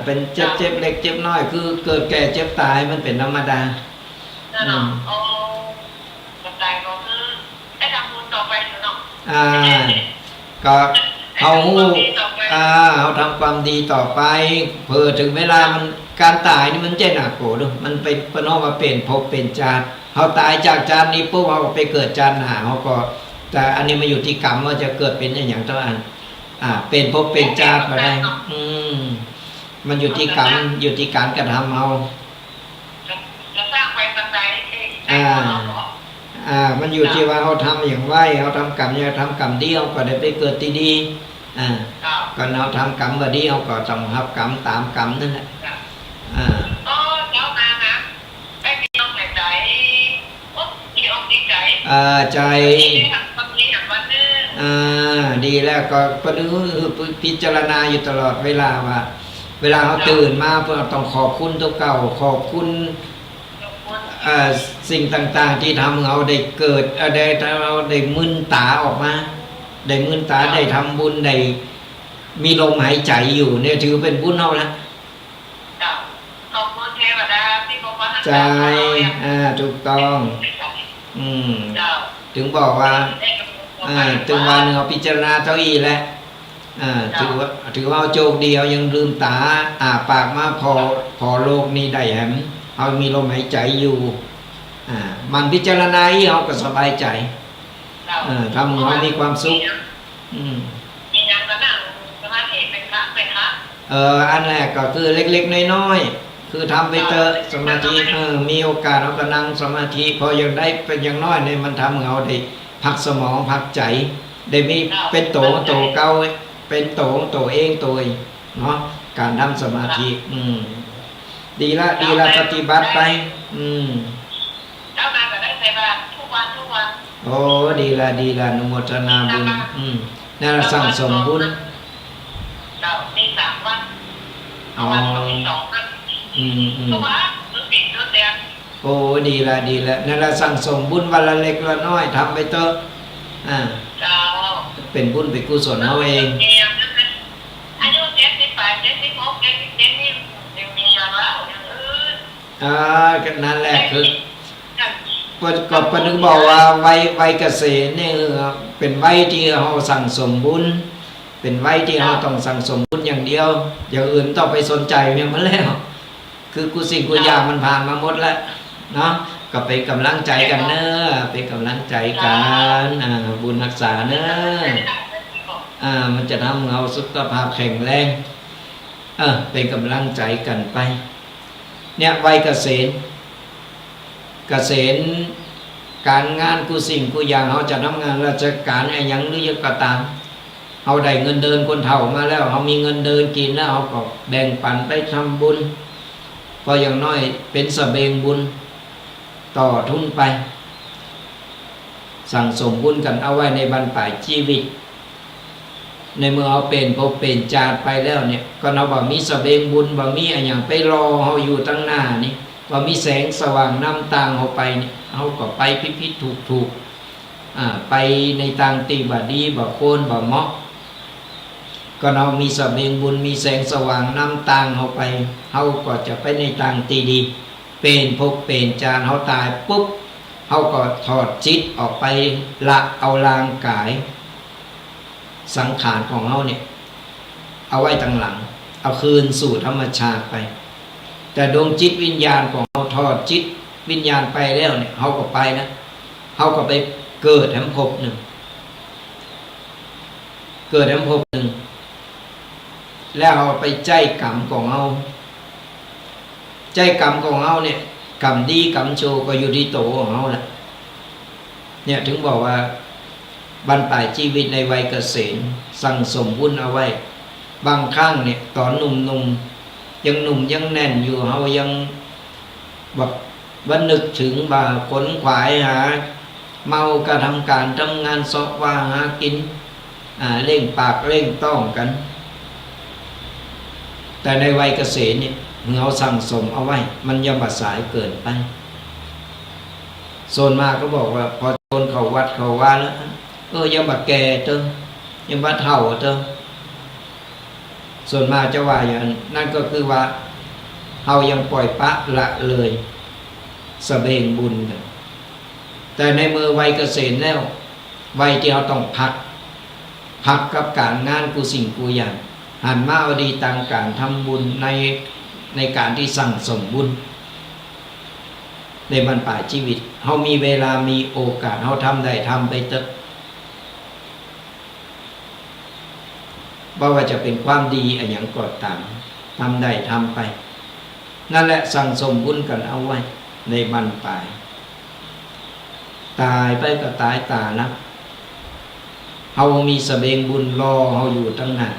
เป็นเจ็บเล็กเจ็บน้อยคือเกิดแก่เจ็บตายมันเป็นธรรมดาเนาะตายก็คือได้ทำบุญต่อไปเนาะก็เขาทำความดีต่อไปเพื่อถึงเวลามันการตายนี่มันเจ๊หนักโกรธมันเป็นพนมาเป็นภพเป็นชาติเขาตายจากชาตินี้ปุ๊บเขาไปเกิดชาติหน้าเขาก็แต่อันนี้มาอยู่ที่กรรมว่าจะเกิดเป็นอย่างเท่านั้นเป็นภพเป็นชาติมาได้มันอยู่ที่กรรมอยู่ที่การกระทำเอาจะสร้างไปปัจจัยมันอยู่ที่ว่าเขาทำอย่างไรเขาทำกรรมอย่างทำกรรมดีเขาก็ได้ไปเกิดดีก็เราทำกรรมมาดีเขาก็ต้องรับกรรมตามกรรมนั่นแหละเจ้ามานะไอ้พี่น้องไหนใจดีอกดีใจใจดีแล้วก็พิจารณาอยู่ตลอดเวลาว่าเวลาเขาตื่นมาเพื่อต้องขอบคุณตัวเก่าขอบคุณสิ่งต่างๆที่ทำเราได้เกิดเราได้มึนตาออกมาได้มึนตาได้ทำบุญได้มีลมหายใจอยู่เนี่ยถือเป็นบุญเราละขอบคุณเทวดาที่บอกว่าใจถูกต้องถึงบอกว่าถึงวันเราพิจารณาเท่าอีแล้วถือว่าโชคดีเรายังลืมตาปากมาพอโลกนี้ได้แหมเรามีลมหายใจอยู่มันพิจารณาอีเราก็สบายใจทำเรามีความสุขมีงานก็นั่งสมาธิเป็นพระอันแรกก็คือเล็กๆน้อยๆ คือทำไปเถอะสมาธิมีโอกาสเราก็นั่งสมาธิพอยังได้เป็นอย่างน้อยเนี่ยมันทำเราได้พักสมองพักใจได้มีเป็นโตเก้าเป็นโตเองตัวเนาะการทำสมาธิดีละปฏิบัติไปเจ้านายก็ได้ใส่บาตรทุกวันโอ้ดีละอนุโมทนาบุญนั่นละสั่งสมบุญเรามี3 วันวันมี2 วันทุกวันหรือปิดหรือเดือนโอ้ดีละนั่นละสั่งสมบุญวันละเล็กละน้อยทำไปเถอะเป็นบุญเป็นกุศลเอาเองอายุ78 76 77นี่ยังมีอะไรอย่างอื่นนั่นแหละคือก็ปนึกบอกว่าวัยเกษตรนี่เป็นวัยที่เราสั่งสมบุญเป็นวัยที่เราต้องสั่งสมบุญอย่างเดียวอย่างอื่นต้องไปสนใจเพียงมันแล้วคือกูสิ่งกูอย่างมันผ่านมาหมดแล้วเนาะก็เป็นกำลังใจกันเนอะเป็นกำลังใจกันบุญรักษาเนอะมันจะทำเราสุขภาพแข็งแรงเป็นกำลังใจกันไปเนี่ยวัยเกษตรการงานกูสิ่งกูอย่างเขาจะทำงานราชการอะไรยังหรือยังก็ตามเขาได้เงินเดินคนเฒ่ามาแล้วเขามีเงินเดินกินแล้วเขาก็แบ่งปันไปทำบุญพออย่างน้อยเป็นสเสบียงบุญต่อทุนไปสั่งสมบุญกันเอาไว้ในบรรปลายชีวิตในเมื่อเอาเป็นพบเป็นจาดไปแล้วเนี่ยก็เราบอกมีสเสบียงบุญบอกมีอะไรอย่างไปรอเขาอยู่ตั้งหน้านี่ว่ามีแสงสว่างนำทางเขาไปเนี่ยเขาก็ไปพิถูกไปในทางตีบดีบ่โคนบ่เหมาะก็เรามีสเสบียงบุญมีแสงสว่างนำทางเขาไปเขาก็จะไปในทางตีดีเป็นพบเป็นจานเขาตายปุ๊บเขาก็ถอดจิตออกไปละเอาร่างกายสังขารของเขาเนี่ยเอาไว้ตั้งหลังเอาคืนสู่ธรรมชาติไปแต่ดวงจิตวิญญาณของเขาถอดจิตวิญญาณไปแล้วเนี่ยเขาก็ไปนะเขาก็ไปเกิดแห่งภพหนึ่งแล้วเขาไปใจกรรมของเขาใจกรรมของเขาเนี่ยกรรมดีกรรมโชก็อยู่ที่โตของเขาแหละเนี่ยถึงบอกว่าบรรปลายชีวิตในวัยเกษียณสั่งสมบุญเอาไว้บางครั้งเนี่ยตอนหนุ่มยังหนุ่มยังแน่นอยู่เขายังแบบวันนึกถึงบ่าขนขวายหาเมากระทำการทำงานซอกว่าหากินเร่งปากเร่งต้องกันแต่ในวัยเกษียณเนี่ยเราสั่งสมเอาไว้มันยังบัดสายเกินไปโซนมาก็บอกว่าพอโซนเขาวัดเขาว่าแล้วยังบัดแก่เติมยังบัดเฒ่าเติมส่วนมากจะว่าอย่างนั่นก็คือว่าเรายังปล่อยปะละเลยสเสบียงบุญกันแต่ในมือวัยเกษียณแล้ววัยที่เราต้องพักกับการงานกูสิ่งกูอย่างหันมาเอาดีต่างการทำบุญในการที่สั่งสมบุญในบรรปลายชีวิตเรามีเวลามีโอกาสเราทำได้ทำไปเถอะว่าจะเป็นความดีอะไรอย่างก็ตามทำได้ทำไปนั่นแหละสั่งสมบุญกันเอาไว้ในบรรปลายตายไปก็ตายตานะเขามีสเสบียงบุญรอเขาอยู่ตั้งนาน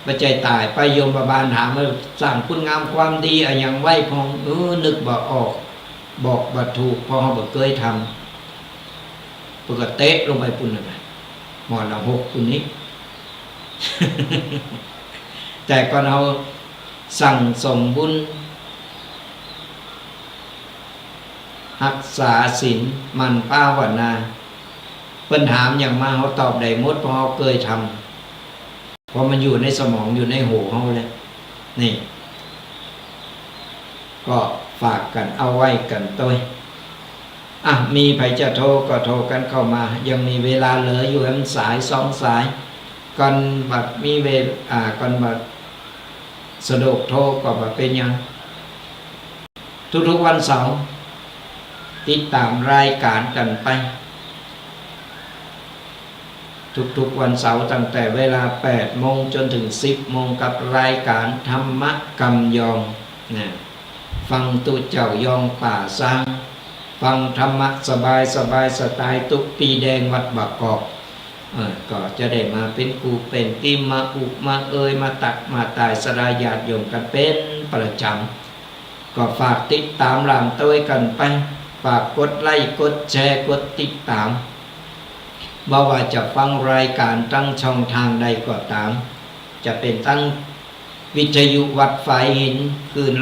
ปัจจัยตายไปโยมบาลถามว่าสั่งคุณงามความดีอะไรอย่างไหวพองนึกบ่ออกบอกบ่ถูกพอเขาบ่เคยทำปกติลงไปปุ่นอะไรหมอละ6ปุ่นนี้ แต่ก่อนเราสั่งสมบุญรักษาศีลมันภาวนาเพิ่นถามอย่างมาเขาตอบได้หมดเพราะเขาเคยทำเพราะมันอยู่ในสมองอยู่ในหูเขาเลยนี่ก็ฝากกันเอาไว้กันตัวมีใครจะโทรก็โทรกันเข้ามายังมีเวลาเหลืออยู่อันสาย2 สายก่อนบัดมีเวลก่อนบัดสะดวกโทรก็บัดเป็นยังทุกๆวันเสาร์ติดตามรายการกันไป ทุกๆวันเสาร์ตั้งแต่เวลา8 โมงจนถึง10 โมงกับรายการธรรมกำยองนะฟังตุเจ้ายองป่าสร้างฟังธรรมะสบายสไตล์ตุกปีแดงวัดบากกอกก็จะได้มาเป็นกูเป็นติมมาอุมามาตักมาตายสลายญาติโยมกันเป็นประจำก็ฝากติดตามรามต้วยกันไปฝากกดไลค์กดแชร์กดติดตามบ่ว่าจะฟังรายการตั้งช่องทางใดก็ตามจะเป็นตั้งวิทยุวัดฝายหินคืน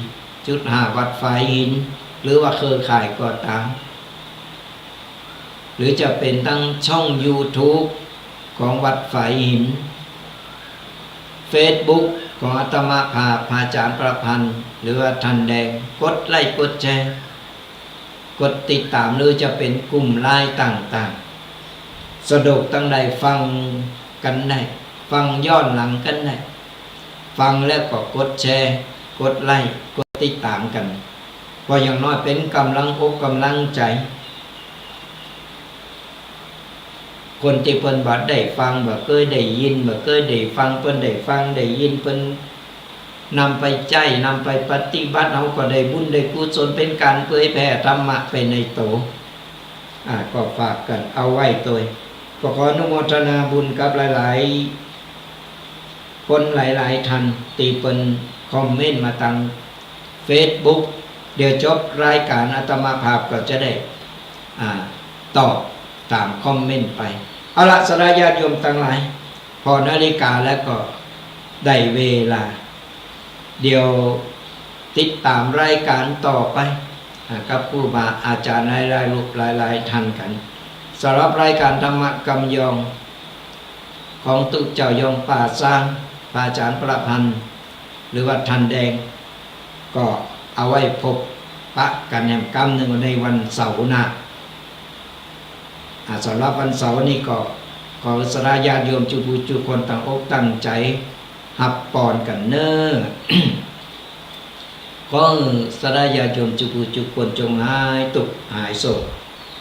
104.5วัดฝายหินหรือว่าเครือข่ายก็ตามหรือจะเป็นตั้งช่อง YouTube ของวัดฝายหิน Facebook ของอาตมาภาพอาจารย์ประพันธ์หรือว่าทันแดงกดไลค์กดแชร์กดติดตามหรือจะเป็นกลุ่มไลน์ต่างๆสะดวกตั้งใดฟังกันได้ฟังย้อนหลังกันได้ฟังแล้วก็กดแชร์กดไลค์กดติดตามกันเพราะอย่างน้อยเป็นกำลังอกกำลังใจคนที่เพิ่นบ่ได้ฟังบ่เคยได้ยินบ่เคยได้ฟังเพิ่นได้ฟังได้ยินเพิ่นนำไปใจนำไปปฏิบัติเฮาก็ได้บุญได้กุศลเป็นการเผยแผ่ธรรมะไปในโตก็ฝากกันเอาไว้ตัวก็ขออนุโมทนาบุญกับหลายๆคนหลายๆท่านที่เพิ่นคอมเมนต์มาทาง Facebook เดี๋ยวจบรายการอาตมาภาพก็จะได้ตอบตามคอมเมนต์ไปเอาละสลายญาติโยมทั้งหลายพอนาฬิกาแล้วก็ได้เวลาเดี๋ยวติดตามรายการต่อไปกับผู้บาอาจารย์หลายๆรูปหลายๆท่านกันสำหรับรายการธรรมกำยองของตุเจ้ายองป่าสร้างพระอาจารย์ประพันธ์หรือว่าทันแดงก็เอาไว้พบปะกันแห่งกำหนึ่งในวันเสาร์หน้าสำหรับวันเสาร์นี้ก็ขอสลายญาติโยมจุบูจุคนต่างอกตั้งใจหับปอนกันเนอ ขอสลายญาติโยมจุบูจุคนจงหายตุกหายโศก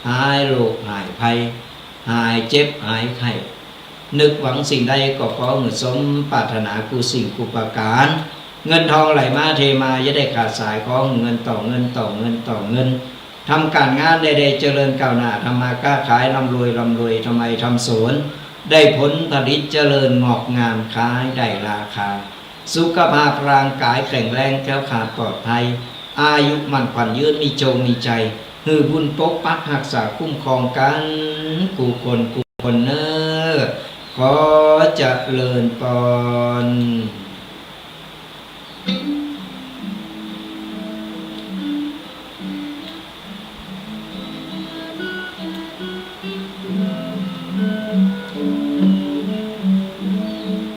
หายโรคหายภัยหายเจ็บหายไข้นึกหวังสิ่งใดก็ขอเงินสมปรารถนากุสิ่งกุปการเงินทองไหลมาเทมาจะได้ขาดสายของเงินต่อเงินต่อเงินต่อเงินทำการงานใดๆเจริญก้าวหน้าทำมาค้าขายร่ำรวยทำไมทำสวนได้ผลผลิตเจริญงอกงามขายได้ราคาสุขภาพร่างกายแข็งแรงแข็งขาดปลอดภัยอายุมั่นขวัญยืนมีโจงมีใจหือบุญปกปักรักษาคุ้มครองกันกูคนเนอขอเจริญพร